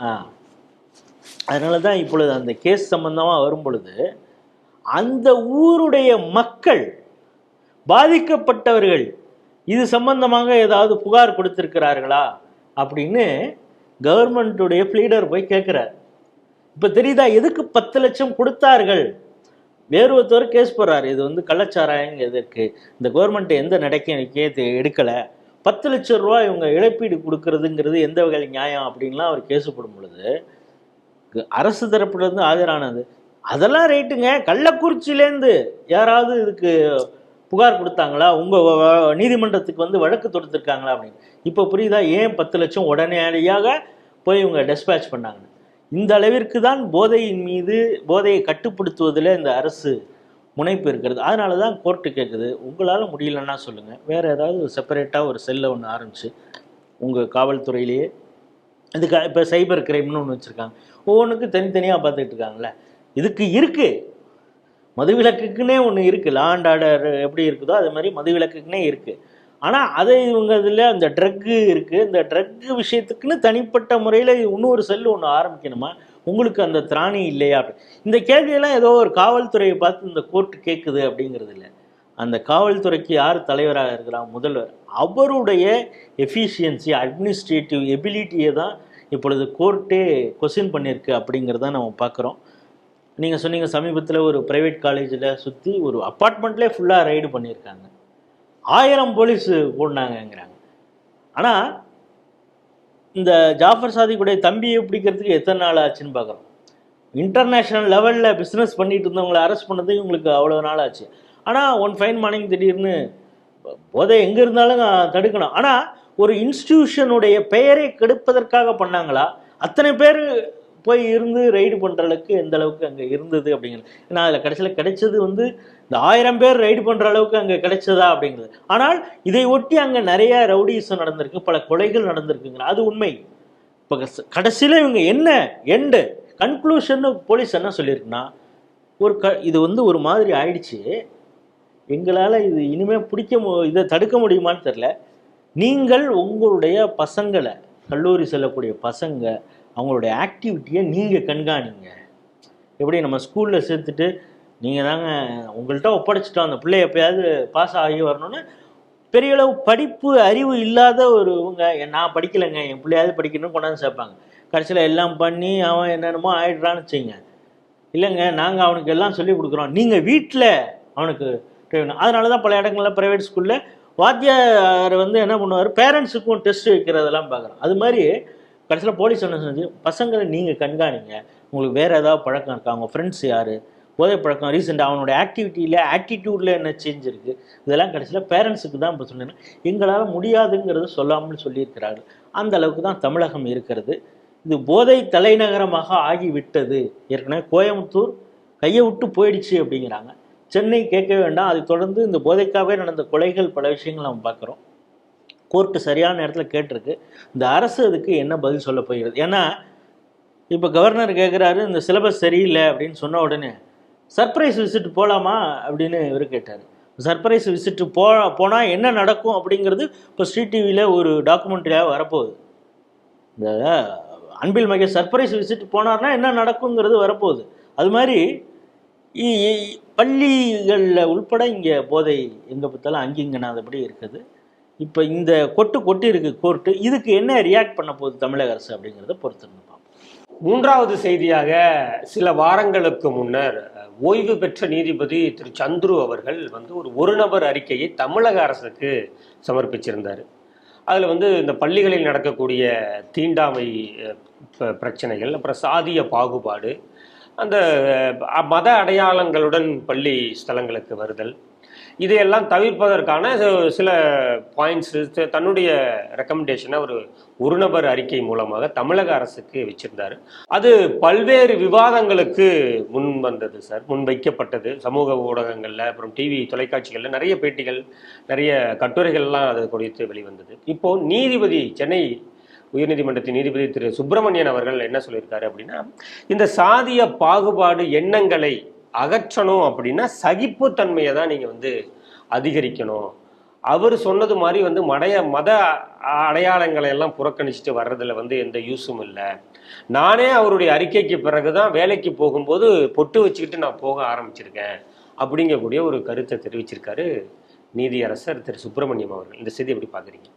அதனால தான் இப்பொழுது அந்த கேஸ் சம்பந்தமாக வரும் பொழுது அந்த ஊருடைய மக்கள் பாதிக்கப்பட்டவர்கள் இது சம்பந்தமாக ஏதாவது புகார் கொடுத்திருக்கிறார்களா அப்படின்னு கவர்மெண்ட்டுடைய ப்ளீடர் போய் கேட்குறார். இப்போ தெரியுதா எதுக்கு 10 லட்சம் கொடுத்தார்கள். வேறு ஒருத்தர் கேஸ் போடுறாரு, இது வந்து கள்ளச்சாராயம் எதற்கு, இந்த கவர்மெண்ட் எந்த நடவடிக்கை எடுக்கலை, 10 லட்சம் ரூபா இவங்க இழப்பீடு கொடுக்கறதுங்கிறது எந்த வகையில் நியாயம் அப்படின்லாம் அவர் கேஸ் போடும் பொழுது அரசு தரப்புலேருந்து ஆஜரானது அதெல்லாம் ரைட்டுங்க. கள்ளக்குறிச்சியிலேருந்து யாராவது இதுக்கு புகார் கொடுத்தாங்களா? உங்கள் நீதிமன்றத்துக்கு வந்து வழக்கு தொடுத்துருக்காங்களா அப்படின்னு. இப்போ புரியுதா ஏன் 10 லட்சம் உடனடியாக போய் இவங்க டெஸ்பேட்ச் பண்ணாங்க. இந்த அளவிற்கு தான் போதையின் மீது, போதையை கட்டுப்படுத்துவதில் இந்த அரசு முனைப்பு இருக்கிறது. அதனால தான் கோர்ட்டு கேட்குது, உங்களால் முடியலன்னா சொல்லுங்கள், வேறு ஏதாவது செப்பரேட்டாக ஒரு செல்லை ஒன்று ஆரம்பித்து உங்கள் காவல்துறையிலேயே இதுக்கு இப்போ சைபர் கிரைம்னு ஒன்று வச்சுருக்காங்க. ஒவ்வொன்றுக்கும் தனித்தனியாக பார்த்துட்டு இருக்காங்களே. இதுக்கு இருக்குது மதுவிலக்குக்குன்னே ஒன்று இருக்குது. லா அண்ட் ஆர்டர் எப்படி இருக்குதோ அது மாதிரி மதுவிலக்குக்குன்னே இருக்குது. ஆனால் அதை இவங்க இதில் அந்த ட்ரக்கு இருக்குது, இந்த ட்ரக்கு விஷயத்துக்குன்னு தனிப்பட்ட முறையில் இன்னொரு செல்லு ஒன்று ஆரம்பிக்கணுமா? உங்களுக்கு அந்த திராணி இல்லையா? இந்த கேள்வியெல்லாம் ஏதோ ஒரு காவல்துறையை பார்த்து இந்த கோர்ட்டு கேட்குது அப்படிங்கிறது இல்லை. அந்த காவல்துறைக்கு யார் தலைவராக இருக்கிறார்? முதல்வர். அவருடைய எஃபிஷியன்சி, அட்மினிஸ்ட்ரேட்டிவ் எபிலிட்டியை தான் இப்பொழுது கோர்ட்டே கொஸ்டின் பண்ணியிருக்கு அப்படிங்கிறத நம்ம பார்க்குறோம். நீங்கள் சொன்னீங்க சமீபத்தில் ஒரு ப்ரைவேட் காலேஜில் சுற்றி ஒரு அப்பார்ட்மெண்ட்லேயே ஃபுல்லாக ரைடு பண்ணியிருக்காங்க. 1000 போலீஸ் போனாங்கங்கிறாங்க. ஆனால் இந்த ஜாஃபர் சாதிக்குடைய தம்பியை பிடிக்கிறதுக்கு எத்தனை நாள் ஆச்சுன்னு பார்க்குறோம். இன்டர்நேஷ்னல் லெவலில் பிஸ்னஸ் பண்ணிட்டு இருந்தவங்களை அரெஸ்ட் பண்ணதுக்கு இவங்களுக்கு அவ்வளோ நாள் ஆச்சு. ஆனால் ஒன் ஃபைன் மார்னிங் திடீர்னு போதை எங்கே இருந்தாலும் தடுக்கணும். ஆனால் ஒரு இன்ஸ்டிடியூஷனுடைய பெயரை கெடுப்பதற்காக பண்ணாங்களா? அத்தனை பேர் போய் இருந்து ரைடு பண்ணுற அளவுக்கு எந்த அளவுக்கு அங்கே இருந்தது அப்படிங்கிறது. ஏன்னா அதில் கடைசியில் கிடைச்சது வந்து இந்த 1000 பேர் ரைடு பண்ணுற அளவுக்கு அங்கே கிடைச்சதா அப்படிங்கிறது. ஆனால் இதை ஒட்டி அங்கே நிறைய ரவுடிசம் நடந்திருக்கு, பல கொலைகள் நடந்திருக்குங்கிற அது உண்மை. இப்போ கடைசியில் இவங்க என்ன எண்டு கன்க்ளூஷன் போலீஸ் என்ன சொல்லியிருக்குன்னா, இது வந்து ஒரு மாதிரி ஆயிடுச்சு, எங்களால் இது இனிமேல் இதை தடுக்க முடியுமான்னு தெரில. நீங்கள் உங்களுடைய பசங்களை, கல்லூரி செல்லக்கூடிய பசங்க, அவங்களுடைய ஆக்டிவிட்டியை நீங்கள் கண்காணிங்க. எப்படி நம்ம ஸ்கூலில் சேர்த்துட்டு நீங்கள் தாங்க உங்கள்கிட்ட ஒப்படைச்சிட்டோம், அந்த பிள்ளை எப்போயாவது பாஸ் ஆகி வரணும்னு பெரிய அளவு படிப்பு அறிவு இல்லாத இவங்க நான் படிக்கலைங்க என் பிள்ளையாவது படிக்கணும்னு கொண்டாந்து சேர்ப்பாங்க. கடைசியில் எல்லாம் பண்ணி அவன் என்னென்னமோ ஆயிடுறான்னு வச்சுங்க. இல்லைங்க நாங்கள் அவனுக்கு எல்லாம் சொல்லி கொடுக்குறோம், நீங்கள் வீட்டில் அவனுக்கு ட்ரெயின். அதனால தான் பல இடங்களில் ப்ரைவேட் ஸ்கூலில் வாத்தியார் வந்து என்ன பண்ணுவார், பேரண்ட்ஸுக்கும் டெஸ்ட் வைக்கிறதெல்லாம் பார்க்குறோம். அது மாதிரி கடைசியில் போலீஸ் என்ன செஞ்சு, பசங்களை நீங்கள் கண்காணிங்க, உங்களுக்கு வேறு ஏதாவது பழக்கம் இருக்கா, அவங்க ஃப்ரெண்ட்ஸ் யார், போதை பழக்கம் ரீசெண்டாக அவனோட ஆக்டிவிட்டியில் ஆட்டிடியூடில் என்ன சேஞ்ச் இருக்குது, இதெல்லாம் கடைசியில் பேரண்ட்ஸுக்கு தான் இப்போ சொன்னேன்னா எங்களால் முடியாதுங்கிறத சொல்லாமல் சொல்லியிருக்கிறார்கள். அந்த அளவுக்கு தான் தமிழகம் இருக்கிறது. இது போதை தலைநகரமாக ஆகிவிட்டது. ஏற்கனவே கோயம்புத்தூர் கையை விட்டு போயிடுச்சு அப்படிங்கிறாங்க. சென்னை கேட்க வேண்டாம். அதை தொடர்ந்து இந்த போதைக்காகவே நடந்த கொலைகள், பல விஷயங்கள் நம்ம பார்க்குறோம். கோர்ட்டு சரியான நேரத்தில் கேட்டிருக்கு. இந்த அரசு அதுக்கு என்ன பதில் சொல்ல போகிறது? ஏன்னா இப்போ கவர்னர் கேட்குறாரு, இந்த சிலபஸ் சரியில்லை அப்படின்னு சொன்ன உடனே சர்ப்ரைஸ் விசிட் போகலாமா அப்படின்னு இவர் கேட்டார். சர்ப்ரைஸ் விசிட்டு போனால் என்ன நடக்கும் அப்படிங்கிறது இப்போ ஸ்ரீ டிவியில் ஒரு டாக்குமெண்ட்ரியாக வரப்போகுது. இந்த அன்பில் மகேஷ் சர்ப்ரைஸ் விசிட் போனார்னா என்ன நடக்குங்கிறது வரப்போகுது. அது மாதிரி பள்ளிகளில் உள்பட இங்கே போதை எங்கே பார்த்தாலும் அங்கிங்கனாதபடி இருக்குது. இப்போ இந்த கொட்டி இருக்கு கோர்ட்டு. இதுக்கு என்ன ரியாக்ட் பண்ண போகுது தமிழக அரசு அப்படிங்கிறத பொறுத்திருந்து பார்ப்போம். மூன்றாவது செய்தியாக, சில வாரங்களுக்கு முன்னர் ஓய்வு பெற்ற நீதிபதி திரு சந்துரு அவர்கள் வந்து ஒரு நபர் அறிக்கையை தமிழக அரசுக்கு சமர்ப்பிச்சிருந்தார். அதில் வந்து இந்த பள்ளிகளில் நடக்கக்கூடிய தீண்டாமை பிரச்சனைகள், அப்புறம் சாதிய பாகுபாடு, அந்த மத அடையாளங்களுடன் பள்ளி ஸ்தலங்களுக்கு வருதல், இதையெல்லாம் தவிர்ப்பதற்கான சில பாயிண்ட்ஸு தன்னுடைய ரெக்கமெண்டேஷனை ஒரு நபர் அறிக்கை மூலமாக தமிழக அரசுக்கு வச்சிருந்தார். அது பல்வேறு விவாதங்களுக்கு முன் வந்தது சார், முன்வைக்கப்பட்டது. சமூக ஊடகங்களில், அப்புறம் டிவி தொலைக்காட்சிகளில் நிறைய பேட்டிகள், நிறைய கட்டுரைகள்லாம் அது குறித்து வெளிவந்தது. இப்போது நீதிபதி, சென்னை உயர்நீதிமன்றத்தின் நீதிபதி திரு சுப்பிரமணியன் அவர்கள் என்ன சொல்லியிருக்காரு அப்படின்னா, இந்த சாதிய பாகுபாடு எண்ணங்களை அகற்றணும் அப்படின்னா சகிப்புத்தன்மையை தான் நீங்கள் வந்து அதிகரிக்கணும். அவர் சொன்னது மாதிரி வந்து மத அடையாளங்களை எல்லாம் புறக்கணிச்சுட்டு வர்றதுல வந்து எந்த யூஸும் இல்லை. நானே அவருடைய அறிக்கைக்கு பிறகுதான் வேலைக்கு போகும்போது பொட்டு வச்சுக்கிட்டு நான் போக ஆரம்பிச்சிருக்கேன் அப்படிங்கக்கூடிய ஒரு கருத்தை தெரிவிச்சிருக்காரு நீதியரசர் திரு சுப்பிரமணியம் அவர்கள். இந்த செய்தி எப்படி பார்க்குறீங்க?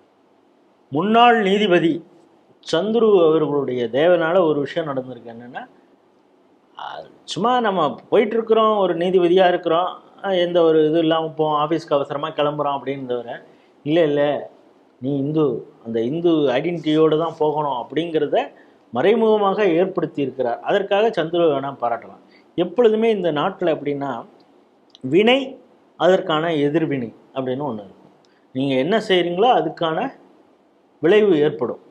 முன்னாள் நீதிபதி சந்துரு அவர்களுடைய தேவனால ஒரு விஷயம் நடந்திருக்கு. என்னென்னா, சும்மா நம்ம போயிட்டுருக்குறோம், ஒரு நீதிபதியாக இருக்கிறோம், எந்த ஒரு இது இல்லாமல் போவோம், ஆஃபீஸ்க்கு அவசரமாக கிளம்புறோம் அப்படின்னு தவிர, இல்லை நீ அந்த இந்து ஐடென்டிட்டியோடு தான் போகணும் அப்படிங்கிறத மறைமுகமாக ஏற்படுத்தி இருக்கிறார். அதற்காக சந்துரு வேணால் பாராட்டலாம். எப்பொழுதுமே இந்த நாட்டில் எப்படின்னா வினை அதற்கான எதிர்வினை அப்படின்னு ஒன்று இருக்கும். நீங்கள் என்ன செய்கிறீங்களோ அதுக்கான விளைவு ஏற்படும்.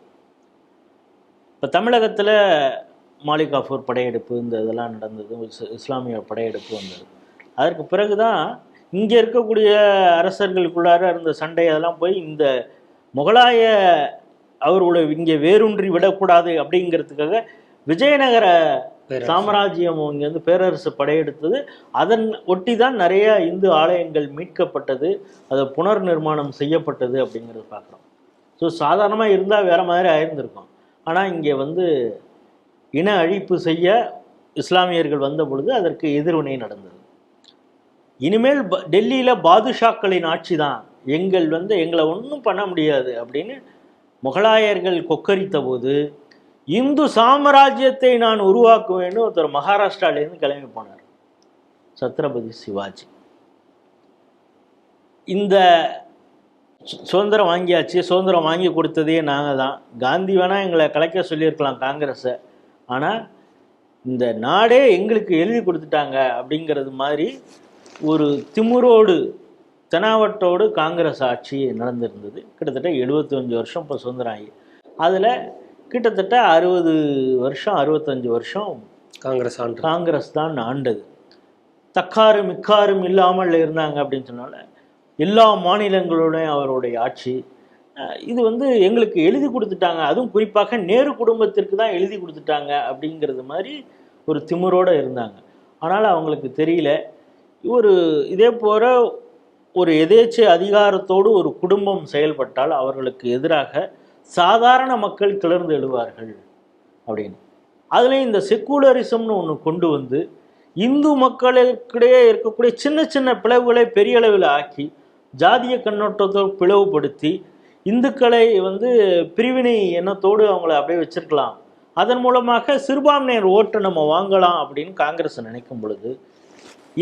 இப்போ தமிழகத்தில் மாலிக் காஃபூர் படையெடுப்பு இந்த இதெல்லாம் நடந்தது, இஸ்லாமிய படையெடுப்பு வந்தது. அதற்கு பிறகு தான் இங்கே இருக்கக்கூடிய அரசர்களுக்குள்ளார இருந்த சண்டை அதெல்லாம் போய் இந்த முகலாய அவர்களை இங்கே வேரூன்றி விடக்கூடாது அப்படிங்கிறதுக்காக விஜயநகர சாம்ராஜ்யம் இங்கேருந்து பேரரசு படையெடுத்தது. அதன் ஒட்டி தான் நிறைய இந்து ஆலயங்கள் மீட்கப்பட்டது, அதை புனர் நிர்மாணம் செய்யப்பட்டது அப்படிங்கிறது பார்க்குறோம். ஸோ சாதாரணமாக இருந்தால் வேறு மாதிரி ஆயிருந்திருக்கும். ஆனால் இங்கே இன அழிப்பு செய்ய இஸ்லாமியர்கள் வந்த பொழுது அதற்கு எதிர்வினை நடந்தது. இனிமேல் டெல்லியில் பாதுஷாக்களின் ஆட்சி தான், எங்களை ஒன்றும் பண்ண முடியாது அப்படின்னு முகலாயர்கள் கொக்கரித்த போது இந்து சாம்ராஜ்யத்தை நான் உருவாக்குவேன்னு ஒருத்தர் மகாராஷ்டிராலேருந்து கிளம்பி போனார், சத்ரபதி சிவாஜி. இந்த சுதந்திரம் வாங்கியாச்சு, சுதந்திரம் வாங்கி கொடுத்ததே நாங்கள் தான். காந்தி வேணால் எங்களை கலைக்க சொல்லியிருக்கலாம் காங்கிரஸை, ஆனால் இந்த நாடே எங்களுக்கு எழுதி கொடுத்துட்டாங்க அப்படிங்கிறது மாதிரி ஒரு திமுரோடு தெனாவட்டோடு காங்கிரஸ் ஆட்சி நடந்திருந்தது. கிட்டத்தட்ட 75 வருஷம் இப்போ சுதந்திரம் ஆகி, அதில் கிட்டத்தட்ட 60 வருஷம் 65 வருஷம் காங்கிரஸ் தான் ஆண்டது. தக்காரும் மிக்காரும் இல்லாமல் இருந்தாங்க அப்படின்னு சொன்னால எல்லா மாநிலங்களோடையும் அவருடைய ஆட்சி. இது எங்களுக்கு எழுதி கொடுத்துட்டாங்க, அதுவும் குறிப்பாக நேரு குடும்பத்திற்கு தான் எழுதி கொடுத்துட்டாங்க அப்படிங்கிறது மாதிரி ஒரு திமிரோடு இருந்தாங்க. ஆனால் அவங்களுக்கு தெரியல, இதே போல ஒரு எதேச்சை அதிகாரத்தோடு ஒரு குடும்பம் செயல்பட்டால் அவர்களுக்கு எதிராக சாதாரண மக்கள் கிளர்ந்து எழுவார்கள் அப்படின்னு. அதுலேயும் இந்த செக்குலரிசம்னு ஒன்று கொண்டு இந்து மக்களுக்கிடையே இருக்கக்கூடிய சின்ன சின்ன பிளவுகளை பெரிய அளவில் ஆக்கி ஜாதிய கண்ணோட்டத்தோடு பிளவுபடுத்தி இந்துக்களை பிரிவினை எண்ணத்தோடு அவங்கள அப்படியே வச்சிருக்கலாம், அதன் மூலமாக சிறுபான்மையினர் ஓட்டு நம்ம வாங்கலாம் அப்படின்னு காங்கிரஸ் நினைக்கும் பொழுது,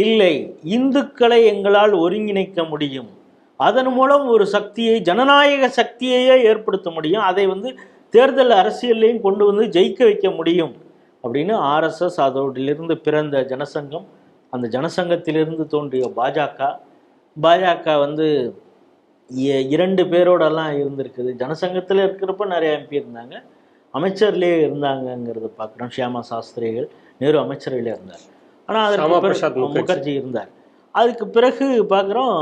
இல்லை, இந்துக்களை எங்களால் ஒருங்கிணைக்க முடியும், அதன் மூலம் ஒரு சக்தியை, ஜனநாயக சக்தியையே ஏற்படுத்த முடியும், அதை தேர்தல் அரசியலையும் கொண்டு ஜெயிக்க வைக்க முடியும் அப்படின்னு ஆர்எஸ்எஸ், அதோடிலிருந்து பிறந்த ஜனசங்கம், அந்த ஜனசங்கத்திலிருந்து தோன்றிய பாஜக 2 பேரோடெல்லாம் இருந்திருக்குது. ஜனசங்கத்தில் இருக்கிறப்ப நிறைய எம்பி இருந்தாங்க, அமைச்சர்லேயே இருந்தாங்கங்கிறத பார்க்குறோம். ஷியாமா சாஸ்திரிகள் நேரு அமைச்சர்களே இருந்தார், ஆனால் அதற்கு முகர்ஜி இருந்தார். அதுக்கு பிறகு பார்க்குறோம்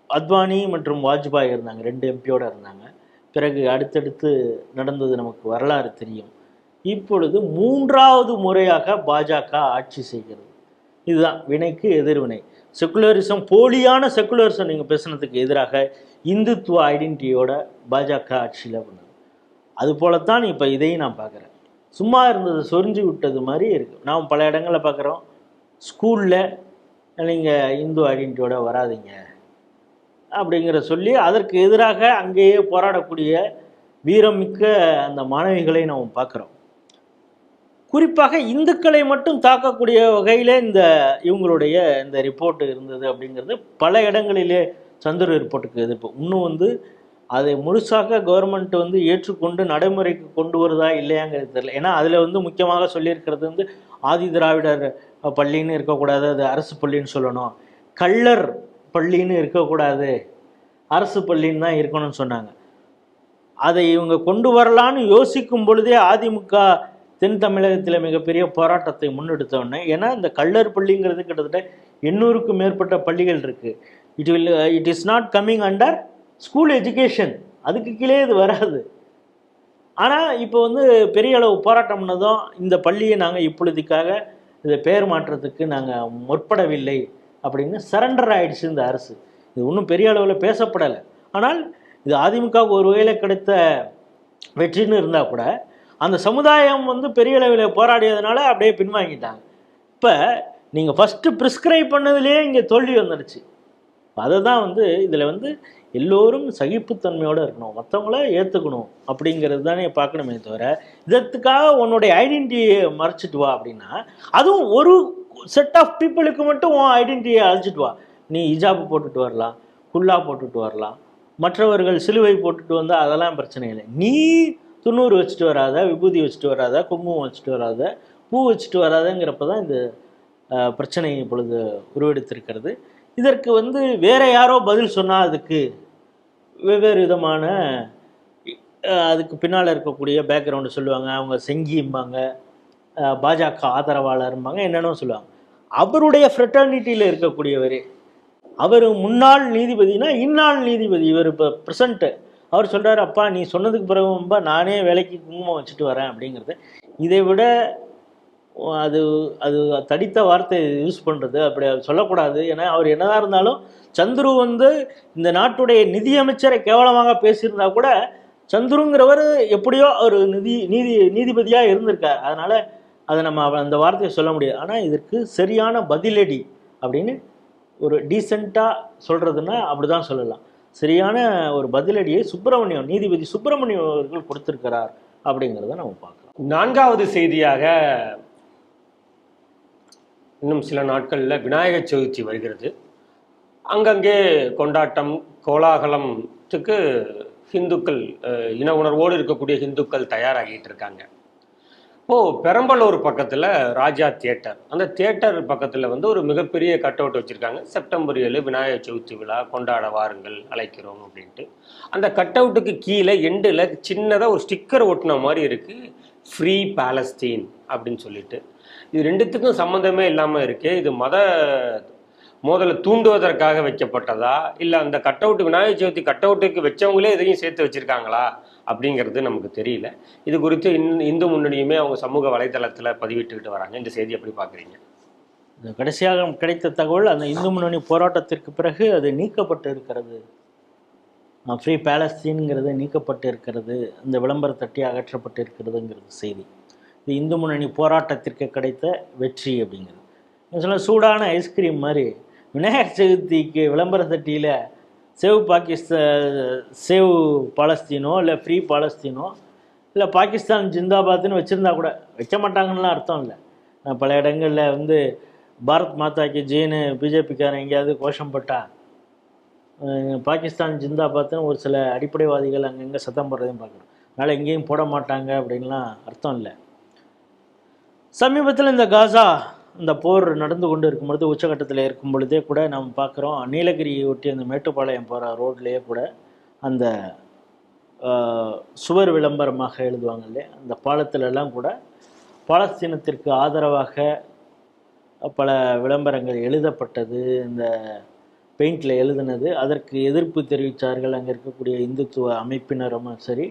அத்வானி மற்றும் வாஜ்பாய் இருந்தாங்க, 2 எம்பியோட இருந்தாங்க. பிறகு அடுத்தடுத்து நடந்தது நமக்கு வரலாறு தெரியும். இப்பொழுது 3வது முறையாக பாஜக ஆட்சி செய்கிறது. இதுதான் வினைக்கு எதிர்வினை. செக்குலரிசம், போலியான செக்குலரிசம் நீங்கள் பேசுனதுக்கு எதிராக இந்துத்துவ ஐடென்டிட்டியோட பாஜக ஆட்சியில் பண்ணது. அது போலத்தான் இப்போ இதையும் நான் பார்க்குறேன். சும்மா இருந்தது சொரிஞ்சு விட்டது மாதிரி இருக்குது. நாம் பல இடங்களில் பார்க்குறோம், ஸ்கூலில் நீங்கள் இந்து ஐடென்டிட்டியோட வராதிங்க அப்படிங்கிற சொல்லி அதற்கு எதிராக அங்கேயே போராடக்கூடிய வீரமிக்க அந்த மாணவிகளை நாம் பார்க்குறோம். குறிப்பாக இந்துக்களை மட்டும் தாக்கக்கூடிய வகையில் இவங்களுடைய இந்த ரிப்போர்ட் இருந்தது அப்படிங்கிறது பல இடங்களிலே சந்துரு ரிப்போர்ட்டுக்கு எதிர்ப்பு. இன்னும் அதை முழுசாக கவர்மெண்ட் ஏற்றுக்கொண்டு நடைமுறைக்கு கொண்டு வருதா இல்லையாங்கிறது தெரியல. ஏன்னா அதில் முக்கியமாக சொல்லியிருக்கிறது ஆதி திராவிடர் பள்ளின்னு இருக்கக்கூடாது, அது அரசு பள்ளின்னு சொல்லணும், கள்ளர் பள்ளின்னு இருக்கக்கூடாது, அரசு பள்ளின்னு தான் இருக்கணும்னு சொன்னாங்க. அதை இவங்க கொண்டு வரலான்னு யோசிக்கும் பொழுதே அதிமுக தென் தமிழகத்தில் மிகப்பெரிய போராட்டத்தை முன்னெடுத்தோடனே, ஏன்னா இந்த கள்ளர் பள்ளிங்கிறது கிட்டத்தட்ட 800க்கும் மேற்பட்ட பள்ளிகள் இருக்குது. It is not coming under school education, அதுக்கு கீழே இது வராது. ஆனால் இப்போ பெரிய அளவு போராட்டம் பண்ணதும் இந்த பள்ளியை நாங்கள் இப்பொழுதுக்காக இதை பெயர் மாற்றத்துக்கு நாங்கள் முற்படவில்லை அப்படின்னு சரண்டர் ஆகிடுச்சு இந்த அரசு. இது ஒன்றும் பெரிய அளவில் பேசப்படலை. ஆனால் இது அதிமுகவுக்கு ஒரு வகையில் கிடைத்த வெற்றின்னு இருந்தால் கூட அந்த சமுதாயம் பெரிய அளவில் போராடியதுனால அப்படியே பின்வாங்கிட்டாங்க. இப்போ நீங்கள் ஃபஸ்ட்டு ப்ரிஸ்கிரைப் பண்ணதுலேயே இங்கே தோல்வி வந்துடுச்சு. அதை தான் இதில் எல்லோரும் சகிப்புத்தன்மையோடு இருக்கணும், மற்றவங்கள ஏற்றுக்கணும் அப்படிங்கிறது தானே பார்க்கணுமே தவிர, இதற்காக உன்னுடைய ஐடென்டிட்டியை மறைச்சிட்டு வா அப்படின்னா, அதுவும் ஒரு செட் ஆஃப் பீப்புளுக்கு மட்டும் உன் ஐடென்டிட்டியை அழைச்சிட்டு வா. நீ ஹிஜாப் போட்டுட்டு வரலாம், குல்லா போட்டுட்டு வரலாம், மற்றவர்கள் சிலுவை போட்டுட்டு வந்தால் அதெல்லாம் பிரச்சனை இல்லை. நீ 90 வச்சுட்டு வராத, விபூதி வச்சுட்டு வராத, குங்குமம் வச்சுட்டு வராத, பூ வச்சுட்டு வராதுங்கிறப்ப தான் இந்த பிரச்சனை இப்பொழுது உருவெடுத்திருக்கிறது. இதற்கு வந்து வேற யாரோ பதில் சொன்னால் அதுக்கு வெவ்வேறு விதமான அதுக்கு பின்னால் இருக்கக்கூடிய பேக்ரவுண்டு சொல்லுவாங்க. அவங்க செங்கிம்பாங்க, பாஜக ஆதரவாளர்பாங்க, என்னென்னோ சொல்லுவாங்க. அவருடைய ஃப்ரெட்டர்னிட்டியில் இருக்கக்கூடியவர், அவர் முன்னாள் நீதிபதினா இந்நாள் நீதிபதி, இவர் இப்போ ப்ரெசண்ட்டு. அவர் சொல்கிறார், அப்பா நீ சொன்னதுக்கு பிறகும்பா நானே வேலைக்கு குங்குமம் வச்சுட்டு வரேன் அப்படிங்கிறது. இதை விட அது அது தடித்த வார்த்தை யூஸ் பண்ணுறது, அப்படி சொல்லக்கூடாது. ஏன்னா அவர் என்னதான் இருந்தாலும் சந்துரு வந்து இந்த நாட்டுடைய நிதியமைச்சரை கேவலமாக பேசியிருந்தா கூட சந்துருங்கிறவர் எப்படியோ ஒரு நீதிபதியாக இருந்திருக்கார். அதனால் அதை நம்ம அந்த வார்த்தையை சொல்ல முடியாது. ஆனால் இதற்கு சரியான பதிலடி அப்படின்னு ஒரு டீசெண்டாக சொல்கிறதுன்னா அப்படி தான் சொல்லலாம். சரியான ஒரு பதிலடியை நீதிபதி சுப்பிரமணியம் அவர்கள் கொடுத்திருக்கிறார் அப்படிங்கிறத நம்ம பார்க்கலாம். 4வது செய்தியாக, இன்னும் சில நாட்களில் விநாயகர் சதுர்த்தி வருகிறது. அங்கங்கே கொண்டாட்டம் கோலாகலத்துக்கு இந்துக்கள், இன உணர்வோடு இருக்கக்கூடிய இந்துக்கள் தயாராகிட்டு இருக்காங்க. பெரம்பலூர் பக்கத்தில் ராஜா தியேட்டர், அந்த தியேட்டர் பக்கத்தில் வந்து ஒரு மிகப்பெரிய கட் அவுட் வச்சுருக்காங்க. செப்டம்பர் 7 விநாயகர் சதுர்த்தி விழா கொண்டாட வாருங்கள், அழைக்கிறோம் அப்படின்ட்டு. அந்த கட் அவுட்டுக்கு கீழே எண்டில் சின்னதாக ஒரு ஸ்டிக்கர் ஒட்டின மாதிரி இருக்குது, ஃப்ரீ பாலஸ்தீன் அப்படின்னு சொல்லிட்டு. இது ரெண்டுத்துக்கும் சம்மந்தமே இல்லாமல் இருக்கு. இது மத மோதலை தூண்டுவதற்காக வைக்கப்பட்டதா, இல்லை அந்த cut out Vinayagar Chaturthi cut அவுட்டுக்கு வச்சவங்களே இதையும் சேர்த்து வச்சுருக்காங்களா அப்படிங்கிறது நமக்கு தெரியல. இது குறித்து இந்து முன்னணியுமே அவங்க சமூக வலைதளத்தில் பதிவிட்டுக்கிட்டு வராங்க. இந்த செய்தி எப்படி பார்க்குறீங்க? கடைசியாக கிடைத்த தகவல், அந்த இந்து முன்னணி போராட்டத்திற்கு பிறகு அது நீக்கப்பட்டு இருக்கிறது. ஃப்ரீ பாலஸ்தீன்ங்கிறது நீக்கப்பட்டு இருக்கிறது, இந்த விளம்பர தட்டி அகற்றப்பட்டு இருக்கிறதுங்கிறது செய்தி. இது இந்து முன்னணி போராட்டத்திற்கு கிடைத்த வெற்றி அப்படிங்கிறது. சொல்ல சூடான ஐஸ்கிரீம் மாதிரி விநாயகர் சதுர்த்திக்கு விளம்பர தட்டியில் சேவ் பாலஸ்தீனோ இல்லை ஃப்ரீ பாலஸ்தீனோ இல்லை பாகிஸ்தான் ஜிந்தாபாத்னு வச்சுருந்தா கூட, வைக்க மாட்டாங்கன்னு அர்த்தம் இல்லை. பல இடங்களில் வந்து பாரத் மாதாக்கு ஜெயின்னு பிஜேபிக்காரன் எங்கேயாவது கோஷம் போட்டால் பாகிஸ்தான் ஜிந்தாபாத்னு ஒரு சில அடிப்படைவாதிகள் அங்கங்கே சத்தம் போடுறதையும் பார்க்குறோம். அதனால் எங்கேயும் போட மாட்டாங்க அப்படின்லாம் அர்த்தம் இல்லை. சமீபத்தில் இந்த காசா இந்த போர் நடந்து கொண்டு இருக்கும் பொழுது, உச்சகட்டத்தில் இருக்கும் பொழுதே கூட நம்ம பார்க்குறோம், நீலகிரியை ஒட்டி அந்த மேட்டுப்பாளையம் போகிற ரோட்லேயே கூட அந்த சுவர் விளம்பரமாக எழுதுவாங்க இல்லையா, அந்த பாலத்திலெல்லாம் கூட பாலஸ்தீனத்திற்கு ஆதரவாக பல விளம்பரங்கள் எழுதப்பட்டது. இந்த பெயிண்டில் எழுதினது, அதற்கு எதிர்ப்பு தெரிவித்தார்கள் அங்கே இருக்கக்கூடிய இந்துத்துவ அமைப்பினரும் சரி,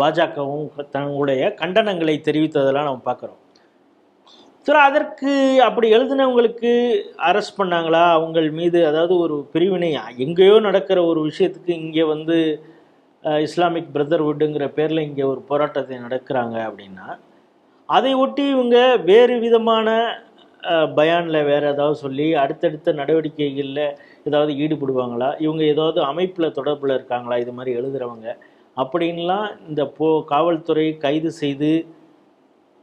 பாஜகவும் தங்களுடைய கண்டனங்களை தெரிவித்ததெல்லாம் நம்ம பார்க்குறோம். சரி, அதற்கு அப்படி எழுதினவங்களுக்கு அரெஸ்ட் பண்ணாங்களா? அவங்கள் மீது, அதாவது ஒரு பிரிவினை எங்கேயோ நடக்கிற ஒரு விஷயத்துக்கு இங்கே வந்து இஸ்லாமிக் பிரதர்வுட்டுங்கிற பேரில் இங்கே ஒரு போராட்டத்தை நடக்கிறாங்க அப்படின்னா, அதை ஒட்டி இவங்க வேறு விதமான பயானில் வேறு ஏதாவது சொல்லி அடுத்தடுத்த நடவடிக்கைகளில் ஏதாவது ஈடுபடுவாங்களா? இவங்க ஏதாவது அமைப்பில் தொடர்பில் இருக்காங்களா இது மாதிரி எழுதுகிறவங்க அப்படின்லாம் இந்த காவல்துறை கைது செய்து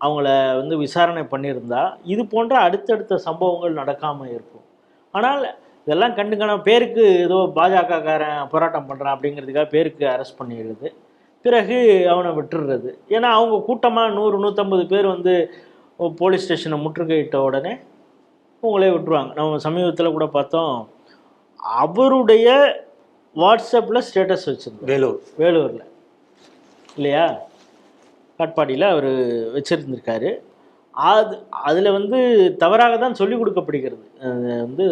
அவங்கள வந்து விசாரணை பண்ணியிருந்தா இது போன்ற அடுத்தடுத்த சம்பவங்கள் நடக்காமல் இருக்கும். ஆனால் இதெல்லாம் கண்டுக்கான பேருக்கு ஏதோ பாஜகக்காரன் போராட்டம் பண்ணுறான் அப்படிங்கிறதுக்காக பேருக்கு அரெஸ்ட் பண்ணிடுறது, பிறகு அவனை விட்டுடுறது. ஏன்னா அவங்க கூட்டமாக 100-150 பேர் வந்து போலீஸ் ஸ்டேஷனை முற்றுகையிட்ட உடனே உங்களே விட்டுருவாங்க. நம்ம சமீபத்தில் கூட பார்த்தோம், அவருடைய வாட்ஸ்அப்பில் ஸ்டேட்டஸ் வச்சுருந்தோம் வேலூரில் இல்லையா, காட்பாடியில் அவர் வச்சுருந்துருக்காரு. அதில் வந்து தவறாக தான் சொல்லிக் கொடுக்கப்படுகிறது. வந்து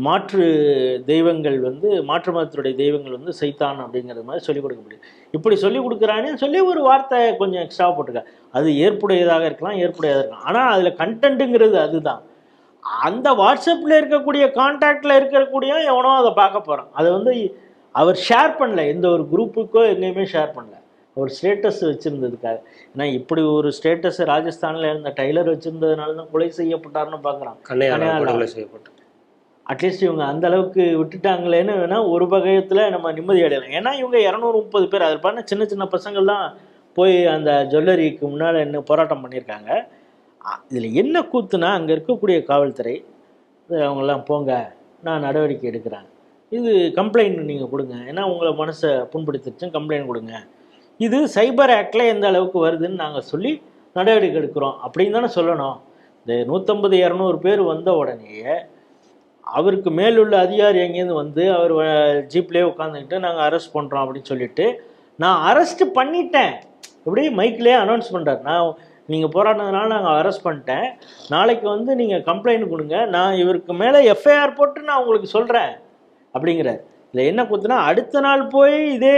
மாற்று தெய்வங்கள் வந்து மாற்று மதத்துடைய தெய்வங்கள் வந்து சைத்தான் அப்படிங்கிறது மாதிரி சொல்லிக் கொடுக்கப்படுது. இப்படி சொல்லிக் கொடுக்குறானே சொல்லி ஒரு வார்த்தை கொஞ்சம் எக்ஸ்ட்ரா போட்டிருக்கா. அது ஏற்புடையதாக இருக்கலாம். ஆனால் அதில் கண்டென்ட்டுங்கிறது அதுதான். அந்த வாட்ஸ்அப்பில் இருக்கக்கூடிய கான்டாக்டில் இருக்கக்கூடிய எவனோ அதை பார்க்க போகிறான். அதை வந்து அவர் ஷேர் பண்ணல, எந்த ஒரு குரூப்புக்கோ எங்கேயுமே ஷேர் பண்ணல, ஒரு ஸ்டேட்டஸ் வச்சுருந்ததுக்காக. ஏன்னா இப்படி ஒரு ஸ்டேட்டஸ் ராஜஸ்தானில் இருந்த டைலர் வச்சுருந்ததுனால தான் கொலை செய்யப்பட்டார்னு பார்க்குறான். அட்லீஸ்ட் இவங்க அந்த அளவுக்கு விட்டுட்டாங்களேன்னு வேணால் ஒரு வகையத்தில் நம்ம நிம்மதி அடையலாம். ஏன்னா இவங்க 230 பேர், அதில் பண்ண சின்ன சின்ன பசங்கள் தான் போய் அந்த ஜுவல்லரிக்கு முன்னால் என்ன போராட்டம் பண்ணியிருக்காங்க. இதில் என்ன கூத்துனா, அங்கே இருக்கக்கூடிய காவல்துறை அவங்கெல்லாம் போங்க, நான் நடவடிக்கை எடுக்கிறேன், இது கம்ப்ளைண்ட் நீங்கள் கொடுங்க, ஏன்னா உங்களை மனசை புண்படுத்திடுச்சுன்னு கம்ப்ளைண்ட் கொடுங்க, இது சைபர் ஆக்டில் எந்த அளவுக்கு வருதுன்னு நாங்கள் சொல்லி நடவடிக்கை எடுக்கிறோம் அப்படின்னு தானே சொல்லணும். இந்த 150-200 பேர் வந்த உடனேயே அவருக்கு மேலுள்ள அதிகாரி எங்கேருந்து வந்து அவர் ஜீப்லேயே உட்காந்துக்கிட்டு நாங்கள் அரெஸ்ட் பண்ணுறோம் அப்படின்னு சொல்லிட்டு நான் அரெஸ்ட் பண்ணிட்டேன் இப்படி மைக்லேயே அனௌன்ஸ் பண்ணுறாரு. நீங்கள் போராடினதுனால நாங்கள் அரெஸ்ட் பண்ணிட்டேன், நாளைக்கு வந்து நீங்கள் கம்ப்ளைண்ட் கொடுங்க, நான் இவருக்கு மேலே எஃப்ஐஆர் போட்டு நான் உங்களுக்கு சொல்கிறேன் அப்படிங்கிறார். இதில் என்ன கொடுத்துனா அடுத்த நாள் போய் இதே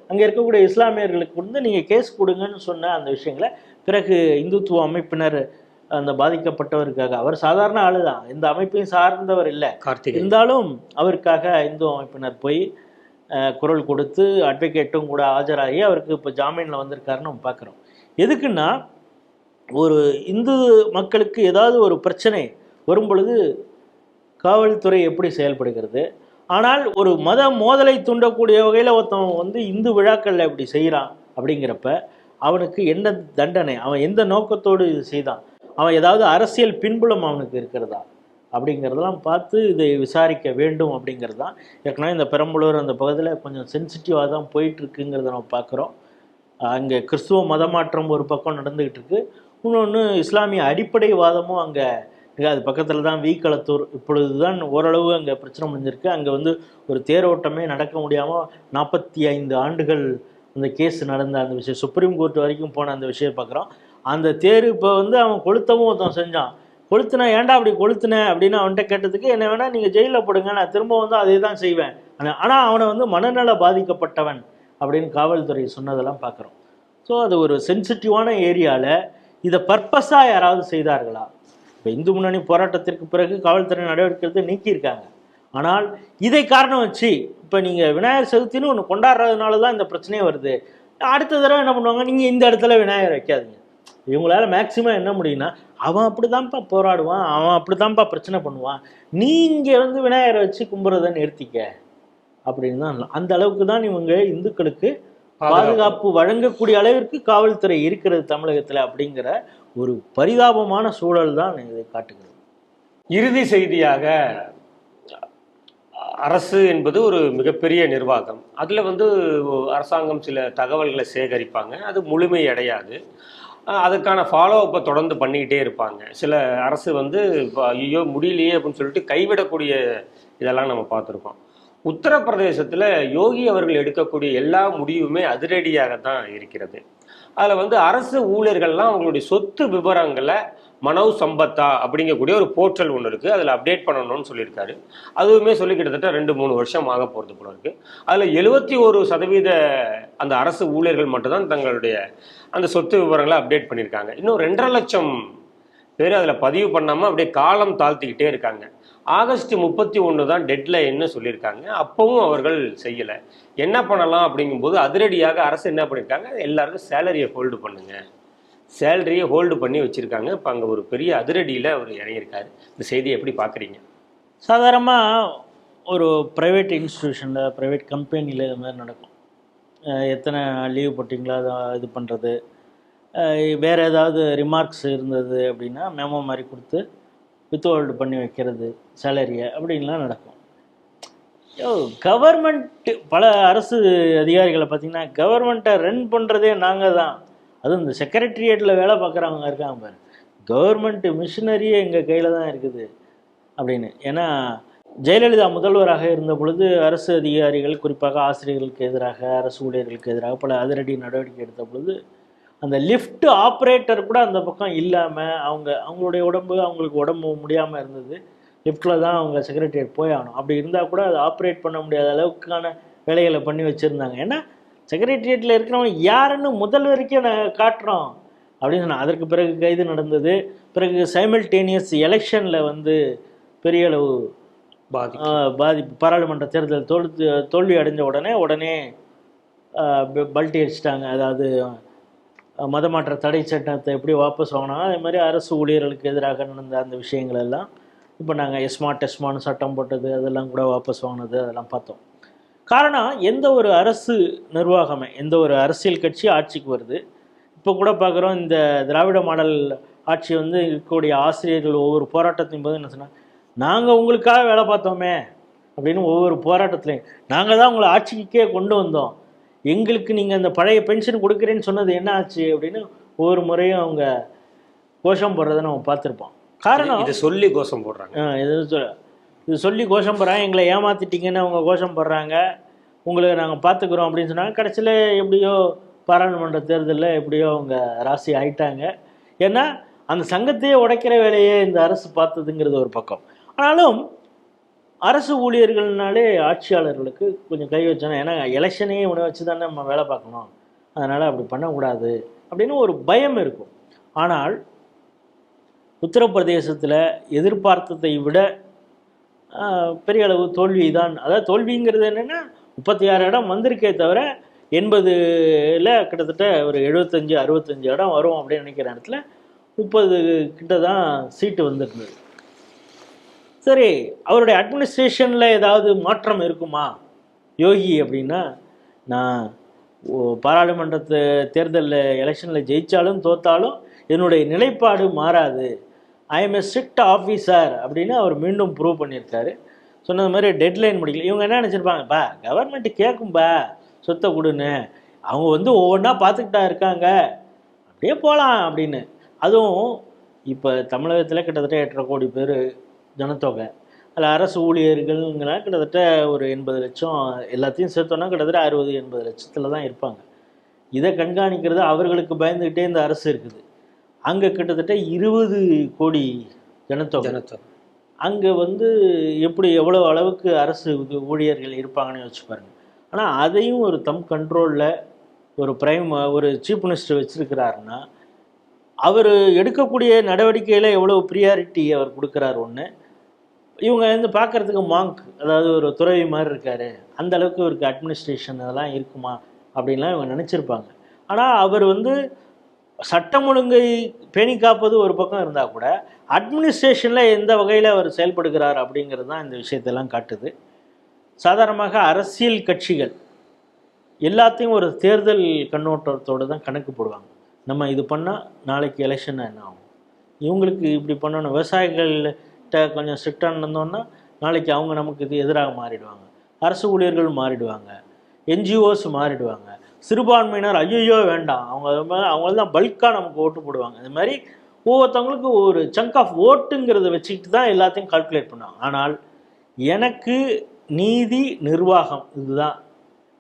அங்கே இருக்கக்கூடிய இஸ்லாமியர்களுக்கு வந்து நீங்கள் கேஸ் கொடுங்கன்னு சொன்ன அந்த விஷயங்களை பிறகு இந்துத்துவ அமைப்பினர் அந்த பாதிக்கப்பட்டவருக்காக, அவர் சாதாரண ஆளு தான், இந்த அமைப்பையும் சார்ந்தவர் இல்லை, இருந்தாலும் அவருக்காக இந்து அமைப்பினர் போய் குரல் கொடுத்து அட்வொகேட்டும் கூட ஆஜராகி அவருக்கு இப்போ ஜாமீனில் வந்திருக்காருன்னு நம்ம பார்க்குறோம். எதுக்குன்னா ஒரு இந்து மக்களுக்கு ஏதாவது ஒரு பிரச்சனை வரும் பொழுது காவல்துறை எப்படி செயல்படுகிறது, ஆனால் ஒரு மத மோதலை தூண்டக்கூடிய வகையில் ஒருத்தன் வந்து இந்து விழாக்களில் எப்படி செய்கிறான் அப்படிங்கிறப்ப அவனுக்கு என்ன தண்டனை, அவன் எந்த நோக்கத்தோடு இது செய்தான், அவன் ஏதாவது அரசியல் பின்புலம் அவனுக்கு இருக்கிறதா அப்படிங்கிறதெல்லாம் பார்த்து இதை விசாரிக்க வேண்டும் அப்படிங்கிறது தான். ஏற்கனவே இந்த பெரம்பலூர் அந்த பகுதியில் கொஞ்சம் சென்சிட்டிவாக தான் போயிட்டுருக்குங்கிறத நம்ம பார்க்குறோம். அங்கே கிறிஸ்துவ மதமாற்றம் ஒரு பக்கம் நடந்துக்கிட்டு இருக்கு, இன்னொன்று இஸ்லாமிய அடிப்படைவாதமும் அங்கே அது பக்கத்தில் தான் வீக்களத்தூர். இப்பொழுது தான் ஓரளவு அங்கே பிரச்சனை முடிஞ்சிருக்கு. அங்கே வந்து ஒரு தேரோட்டமே நடக்க முடியாமல் 45 ஆண்டுகள் அந்த கேஸ் நடந்த அந்த விஷயம் சுப்ரீம் கோர்ட் வரைக்கும் போன அந்த விஷயம் பார்க்குறோம். அந்த தேர் இப்போ வந்து அவன் கொளுத்தவும் ஒருத்தன் செஞ்சான், கொளுத்துனா ஏன்டா அப்படி கொளுத்துனேன் அப்படின்னு அவன்கிட்ட கேட்டதுக்கு என்ன வேணால் நீங்கள் ஜெயிலில் போடுங்க, நான் திரும்ப வந்து அதே தான் செய்வேன், ஆனால் அவனை வந்து மனநல பாதிக்கப்பட்டவன் அப்படின்னு காவல்துறை சொன்னதெல்லாம் பார்க்குறோம். ஸோ அது ஒரு சென்சிட்டிவான ஏரியாவில் இதை பர்பஸாக யாராவது செய்தார்களா? இப்போ இந்து முன்னணி போராட்டத்திற்கு பிறகு காவல்துறை நடவடிக்கை எடுத்து நீக்கியிருக்காங்க, ஆனால் இதை காரணம் வச்சு இப்போ நீங்கள் விநாயகர் சதுர்த்தின்னு ஒன்று கொண்டாடுறதுனால தான் இந்த பிரச்சனையே வருது. அடுத்த தடவை என்ன பண்ணுவாங்க, நீங்கள் இந்த இடத்துல விநாயகர் வைக்காதீங்க. இவங்களால மேக்சிமம் என்ன முடியும்னா அவன் அப்படி தான்ப்பா போராடுவான், அவன் அப்படி தான்ப்பா பிரச்சனை பண்ணுவான், நீங்கள் வந்து விநாயகரை வச்சு கும்புறதை நிறுத்திக்க அப்படின்னு தான். அந்த அளவுக்கு தான் இவங்க இந்துக்களுக்கு பாதுகாப்பு வழங்கக்கூடிய அளவிற்கு காவல்துறை இருக்கிறது தமிழகத்தில் அப்படிங்கிற ஒரு பரிதாபமான சூழல் தான் இதை காட்டுகிறது. இறுதி செய்தியாக, அரசு என்பது ஒரு மிகப்பெரிய நிர்வாகம். அதில் வந்து அரசாங்கம் சில தகவல்களை சேகரிப்பாங்க, அது முழுமை அடையாது, அதுக்கான ஃபாலோ அப்பை தொடர்ந்து பண்ணிக்கிட்டே இருப்பாங்க. சில அரசு வந்து ஐயோ முடியலையே அப்படின்னு சொல்லிட்டு கைவிடக்கூடிய இதெல்லாம் நம்ம பார்த்துருக்கோம். உத்தரப்பிரதேசத்தில் யோகி அவர்கள் எடுக்கக்கூடிய எல்லா முடிவுமே அதிரடியாகத்தான் இருக்கிறது. அதில் வந்து அரசு ஊழியர்கள்லாம் அவங்களுடைய சொத்து விவரங்களை மனோவ் சம்பத்தா அப்படிங்கக்கூடிய ஒரு போர்ட்டல் ஒன்று இருக்குது, அதில் அப்டேட் பண்ணணும்னு சொல்லியிருக்காரு. அதுவுமே சொல்லி கிட்டத்தட்ட 2-3 வருஷம் ஆக போகிறது போல இருக்குது. அதில் 71% அந்த அரசு ஊழியர்கள் மட்டும்தான் தங்களுடைய அந்த சொத்து விவரங்களை அப்டேட் பண்ணியிருக்காங்க. இன்னும் 2.5 லட்சம் பேர் அதில் பதிவு பண்ணாமல் அப்படியே காலம் தாழ்த்திக்கிட்டே இருக்காங்க. ஆகஸ்ட் 31 தான் டெட்லைன்னு சொல்லியிருக்காங்க, அப்பவும் அவர்கள் செய்யலை. என்ன பண்ணலாம் அப்படிங்கும்போது அதிரடியாக அரசு என்ன பண்ணியிருக்காங்க, எல்லாருக்கும் சேலரியை ஹோல்டு பண்ணுங்க, சேலரியை ஹோல்டு பண்ணி வச்சுருக்காங்க. இப்போ அங்கே ஒரு பெரிய அதிரடியில் அவர் இறங்கியிருக்காரு. இந்த செய்தியை எப்படி பார்க்குறீங்க? சாதாரணமாக ஒரு ப்ரைவேட் இன்ஸ்டிடியூஷனில் ப்ரைவேட் கம்பெனியில் இது மாதிரி நடக்கும். எத்தனை லீவ் போட்டிங்களோ அதை இது பண்ணுறது, வேறு ஏதாவது ரிமார்க்ஸ் இருந்தது அப்படின்னா மெமோ மாதிரி கொடுத்து வித்ஹோல்டு பண்ணி வைக்கிறது சேலரியை அப்படின்லாம் நடக்கும். கவர்மெண்ட்டு பல அரசு அதிகாரிகளை பார்த்திங்கன்னா கவர்மெண்ட்டை ரன் பண்ணுறதே நாங்கள் தான், அதுவும் இந்த செக்ரட்டரியேட்டில் வேலை பார்க்குறவங்க இருக்காங்க பாரு, கவர்மெண்ட் மிஷினரியே எங்கள் கையில் தான் இருக்குது அப்படின்னு. ஏன்னா ஜெயலலிதா முதல்வராக இருந்த பொழுது அரசு அதிகாரிகள் குறிப்பாக ஆசிரியர்களுக்கு எதிராக, அரசு ஊழியர்களுக்கு எதிராக பல அதிரடி நடவடிக்கை எடுத்த பொழுது அந்த லிஃப்ட் ஆப்ரேட்டர் கூட அந்த பக்கம் இல்லாமல் அவங்களுடைய அவங்களுக்கு உடம்பு முடியாமல் இருந்தது, லிஃப்ட்டில் தான் அவங்க செக்ரட்டரியேட் போய் ஆகணும். அப்படி இருந்தால் கூட அதை ஆப்ரேட் பண்ண முடியாத அளவுக்கான வேலைகளை பண்ணி வச்சுருந்தாங்க. ஏன்னா செக்ரட்டரியேட்டில் இருக்கிறவங்க யாருன்னு முதல்வரைக்கும் நான் காட்டுறோம் அப்படின்னு சொன்னால். அதற்கு பிறகு கைது நடந்தது. பிறகு சைமல்டேனியஸ் எலெக்ஷனில் வந்து பெரிய அளவு பாதிப்பு, பாராளுமன்ற தேர்தல் தோல்வி அடைஞ்ச உடனே பல்ட்டி அடிச்சிட்டாங்க. அதாவது மதமாற்ற தடை சட்டத்தை எப்படி வாபஸ் வாங்கினாங்க, அதே மாதிரி அரசு ஊழியர்களுக்கு எதிராக நடந்த அந்த விஷயங்கள் எல்லாம் இப்போ நாங்கள் எஸ்மான்னு சட்டம் போட்டது அதெல்லாம் கூட வாபஸ் வாங்கினது அதெல்லாம் பார்த்தோம். காரணம், எந்த ஒரு அரசு நிர்வாகமே, எந்த ஒரு அரசியல் கட்சி ஆட்சிக்கு வருது, இப்போ கூட பார்க்குறோம் இந்த திராவிட மாடல் ஆட்சி வந்து இருக்கக்கூடிய ஆசிரியர்கள் ஒவ்வொரு போராட்டத்தின் போது என்ன சொன்னால், நாங்கள் உங்களுக்காக வேலை பார்த்தோமே அப்படின்னு ஒவ்வொரு போராட்டத்துலையும் நாங்கள் தான் உங்களை ஆட்சிக்கே கொண்டு வந்தோம், எங்களுக்கு நீங்கள் அந்த பழைய பென்ஷன் கொடுக்குறேன்னு சொன்னது என்ன ஆச்சு அப்படின்னு ஒவ்வொரு முறையும் அவங்க கோஷம் போடுறதை நம்ம பார்த்துருப்போம். காரணம் இது சொல்லி கோஷம் போடுறாங்க. இது சொல்லி கோஷம் போடுறாங்க, எங்களை ஏமாத்திட்டீங்கன்னு அவங்க கோஷம் போடுறாங்க, உங்களை நாங்கள் பார்த்துக்குறோம் அப்படின்னு சொன்னாங்க. கடைசியில் எப்படியோ பாராளுமன்ற தேர்தலில் எப்படியோ அவங்க ராசி ஆயிட்டாங்க. ஏன்னா அந்த சங்கத்தையே உடைக்கிற வேலையே இந்த அரசு பார்த்ததுங்கிறது ஒரு பக்கம். ஆனாலும் அரசு ஊழியர்கள்னாலே ஆட்சியாளர்களுக்கு கொஞ்சம் கை வச்சோன்னா, ஏன்னா எலெக்ஷனையே உணவு வச்சு தானே நம்ம வேலை பார்க்கணும், அதனால் அப்படி பண்ணக்கூடாது அப்படின்னு ஒரு பயம் இருக்கும். ஆனால் உத்தரப்பிரதேசத்தில் எதிர்பார்த்ததை விட பெரிய அளவு தோல்வி தான். அதாவது தோல்விங்கிறது என்னென்னா 36 இடம் வந்திருக்கே தவிர 80ல் கிட்டத்தட்ட ஒரு 75-65 இடம் வரும் அப்படின்னு நினைக்கிற இடத்துல 30 கிட்ட தான் சீட்டு வந்துருந்தது. சரி, அவருடைய அட்மினிஸ்ட்ரேஷனில் ஏதாவது மாற்றம் இருக்குமா யோகி அப்படின்னா, நான் பாராளுமன்ற தேர்தலில் எலெக்ஷனில் ஜெயித்தாலும் தோத்தாலும் என்னுடைய நிலைப்பாடு மாறாது, I am a strict officer அப்படின்னு அவர் மீண்டும் ப்ரூவ் பண்ணியிருக்காரு. சொன்னது மாதிரி டெட்லைன் முடிக்கல. இவங்க என்ன நினச்சிருப்பாங்கப்பா, கவர்மெண்ட்டு கேட்கும்பா சொத்தை கொடுன்னு, அவங்க ஒவ்வொன்றா பார்த்துக்கிட்டா இருக்காங்க, அப்படியே போகலாம் அப்படின்னு. அதுவும் இப்போ தமிழகத்தில் கிட்டத்தட்ட 8.5 கோடி பேர் ஜனத்தொகை, அதில் அரசு ஊழியர்கள்லாம் கிட்டத்தட்ட ஒரு 80 லட்சம், எல்லாத்தையும் சேர்த்தோன்னா கிட்டத்தட்ட 60-80 லட்சத்தில் தான் இருப்பாங்க. இதை கண்காணிக்கிறது அவர்களுக்கு பயந்துக்கிட்டே இந்த அரசு இருக்குது. அங்கே கிட்டத்தட்ட 20 கோடி ஜனத்தொகை. அங்கே எப்படி எவ்வளோ அளவுக்கு அரசு ஊழியர்கள் இருப்பாங்கன்னு யோசிச்சு பாருங்கள். ஆனால் அதையும் ஒரு கண்ட்ரோலில் ஒரு சீஃப் மினிஸ்டர் வச்சுருக்கிறாருன்னா, அவர் எடுக்கக்கூடிய நடவடிக்கையில் எவ்வளோ ப்ரியாரிட்டி அவர் கொடுக்குறாரு. ஒன்று, இவங்க பார்க்குறதுக்கு மாங்க், அதாவது ஒரு துறவி மாதிரி இருக்கார், அந்த அளவுக்கு இவருக்கு அட்மினிஸ்ட்ரேஷன் அதெல்லாம் இருக்குமா அப்படின்லாம் இவங்க நினச்சிருப்பாங்க. ஆனால் அவர் சட்டம் ஒழுங்கை பேணி காப்பது ஒரு பக்கம் இருந்தால் கூட அட்மினிஸ்ட்ரேஷனில் எந்த வகையில் அவர் செயல்படுகிறார் அப்படிங்கிறது தான் இந்த விஷயத்தெல்லாம் காட்டுது. சாதாரணமாக அரசியல் கட்சிகள் எல்லாத்தையும் ஒரு தேர்தல் கண்ணோட்டத்தோடு தான் கணக்கு போடுவாங்க. நம்ம இது பண்ணால் நாளைக்கு எலெக்ஷன் என்ன ஆகும், இவங்களுக்கு இப்படி பண்ணணும், விவசாயிகள்கிட்ட கொஞ்சம் ஸ்ட்ரிக்டாக இருந்தோன்னா நாளைக்கு அவங்க நமக்கு இது எதிராக மாறிடுவாங்க, அரசு ஊழியர்கள் மாறிடுவாங்க, என்ஜிஓஸ் மாறிடுவாங்க, சிறுபான்மையினர் ஐயோ வேண்டாம், அவங்க தான் பல்காக நமக்கு ஓட்டு போடுவாங்க. இந்த மாதிரி ஒவ்வொருத்தவங்களுக்கு ஒரு சங்க் ஆஃப் ஓட்டுங்கிறத வச்சுக்கிட்டு தான் எல்லாத்தையும் கால்குலேட் பண்ணுவாங்க. ஆனால் எனக்கு நீதி நிர்வாகம் இதுதான்,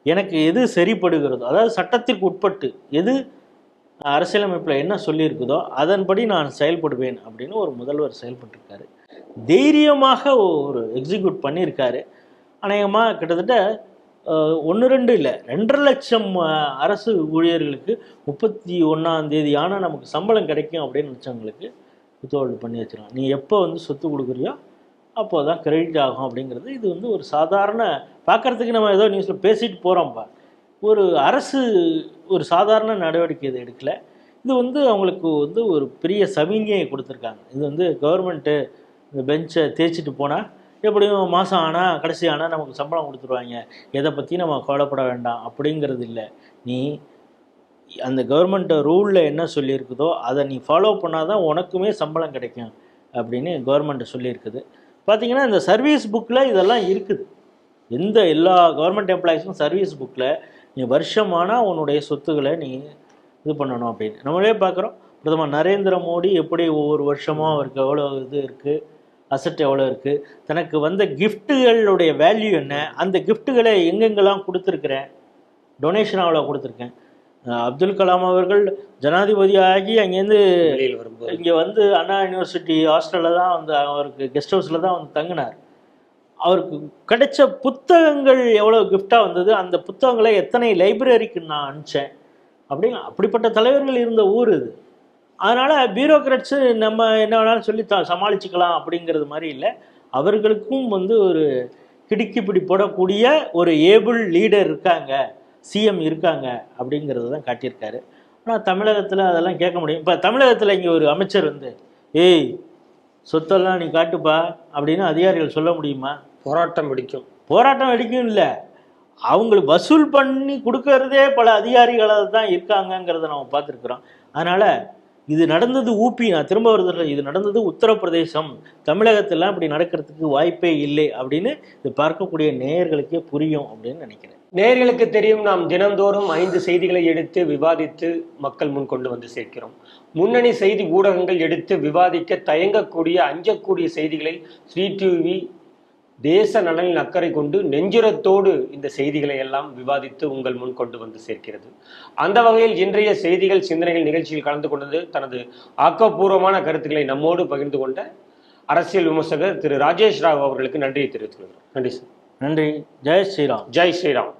எனக்கு எது சரிப்படுகிறதோ, அதாவது சட்டத்திற்கு உட்பட்டு எது அரசியலமைப்பில் என்ன சொல்லியிருக்குதோ அதன்படி நான் செயல்படுவேன் அப்படின்னு ஒரு முதல்வர் செயல்பட்டிருக்காரு. தைரியமாக ஒரு எக்ஸிக்யூட் பண்ணியிருக்காரு. அநேகமாக கிட்டத்தட்ட 1-2 இல்லை 2.5 லட்சம் அரசு ஊழியர்களுக்கு 31ஆம் தேதி ஆனால் நமக்கு சம்பளம் கிடைக்கும் அப்படின்னு நினச்சவங்களுக்கு உத்தரவு பண்ணி வச்சிருக்காங்க. நீ எப்போ சொத்து கொடுக்குறியோ அப்போ தான் கிரெடிட் ஆகும் அப்படிங்கிறது. இது ஒரு சாதாரண, பார்க்குறதுக்கு நம்ம ஏதோ நியூஸில் பேசிட்டு போகிறோம்ப்பா, ஒரு அரசு ஒரு சாதாரண நடவடிக்கை இதை எடுக்கலை. இது அவங்களுக்கு ஒரு பெரிய சமிகையை கொடுத்துருக்காங்க. இது கவர்மெண்ட்டு இந்த பெஞ்சை தேய்ச்சிட்டு போனால் எப்படியும் மாதம் ஆனால் கடைசி ஆனால் நமக்கு சம்பளம் கொடுத்துருவாங்க, எதை பற்றி நம்ம கவலைப்பட வேண்டாம் அப்படிங்கிறது இல்லை. நீ அந்த கவர்மெண்ட் ரூலில் என்ன சொல்லியிருக்குதோ அதை நீ ஃபாலோ பண்ணால் தான் உனக்குமே சம்பளம் கிடைக்கும் அப்படின்னு கவர்மெண்ட்டு சொல்லியிருக்குது. பார்த்திங்கன்னா இந்த சர்வீஸ் புக்கில் இதெல்லாம் இருக்குது. எல்லா கவர்மெண்ட் எம்ப்ளாயீஸும் சர்வீஸ் புக்கில் நீ வருஷமானால் உன்னுடைய சொத்துக்களை நீ இது பண்ணணும் அப்படின்னு. நம்மளே பார்க்குறோம், பிரதமர் நரேந்திர மோடி எப்படி ஒவ்வொரு வருஷமும் அவருக்கு எவ்வளோ இது இருக்குது, அசட் எவ்வளோ இருக்குது, தனக்கு வந்த கிஃப்ட்டுகளுடைய வேல்யூ என்ன, அந்த கிஃப்ட்டுகளை எங்கெங்கெல்லாம் கொடுத்துருக்குறேன், டொனேஷன் அவ்வளோ கொடுத்துருக்கேன். அப்துல் கலாம் அவர்கள் ஜனாதிபதி ஆகி அங்கேருந்து இங்கே அண்ணா யூனிவர்சிட்டி ஹாஸ்டலில் தான் அவருக்கு கெஸ்ட் ஹவுஸில் தான் தங்கினார். அவருக்கு கிடைச்ச புத்தகங்கள் எவ்வளோ கிஃப்டாக வந்தது, அந்த புத்தகங்களை எத்தனை லைப்ரரிக்கு நான் அனுப்பிச்சேன் அப்படிப்பட்ட தலைவர்கள் இருந்த ஊர் இது. அதனால் பியூரோக்ராட்ஸு நம்ம என்ன வேணாலும் சொல்லி சமாளிச்சுக்கலாம் அப்படிங்கிறது மாதிரி இல்லை. அவர்களுக்கும் ஒரு கிடுக்கி பிடி போடக்கூடிய ஒரு ஏபிள் லீடர் இருக்காங்க, சிஎம் இருக்காங்க அப்படிங்கிறது தான் காட்டியிருக்காரு. ஆனால் தமிழகத்தில் அதெல்லாம் கேட்க முடியும். இப்போ தமிழகத்தில் இங்கே ஒரு அமைச்சர் ஏய் சொத்தெல்லாம் நீ காட்டுப்பா அப்படின்னு அதிகாரிகள் சொல்ல முடியுமா? போராட்டம் வெடிக்கும் இல்லை, அவங்களுக்கு வசூல் பண்ணி கொடுக்கறதே பல அதிகாரிகளாக தான் இருக்காங்கங்கிறத நம்ம பார்த்துருக்குறோம். அதனால் இது நடந்தது ஊபி, நான் திரும்ப வருது, இது நடந்தது உத்தரப்பிரதேசம், தமிழகத்திலாம் இப்படி நடக்கிறதுக்கு வாய்ப்பே இல்லை அப்படின்னு இது பார்க்கக்கூடிய நேயர்களுக்கே புரியும் அப்படின்னு நினைக்கிறேன். நேயர்களுக்கு தெரியும், நாம் தினந்தோறும் 5 செய்திகளை எடுத்து விவாதித்து மக்கள் முன் கொண்டு வந்து சேர்க்கிறோம். முன்னணி செய்தி ஊடகங்கள் எடுத்து விவாதிக்க தயங்கக்கூடிய, அஞ்சக்கூடிய செய்திகளை ஸ்ரீ டிவி தேச நலனில் அக்கறை கொண்டு நெஞ்சுரத்தோடு இந்த செய்திகளை எல்லாம் விவாதித்து உங்கள் முன் கொண்டு வந்து சேர்க்கிறது. அந்த வகையில் இன்றைய செய்திகள் சிந்தனைகள் நிகழ்ச்சியில் கலந்து கொண்டது தனது ஆக்கப்பூர்வமான கருத்துக்களை நம்மோடு பகிர்ந்து கொண்ட அரசியல் விமர்சகர் திரு ராஜேஷ் ராவ் அவர்களுக்கு நன்றியை தெரிவித்துக் கொள்கிறோம். நன்றி சார். நன்றி. ஜெய் ஸ்ரீராம். ஜெய் ஸ்ரீராம்.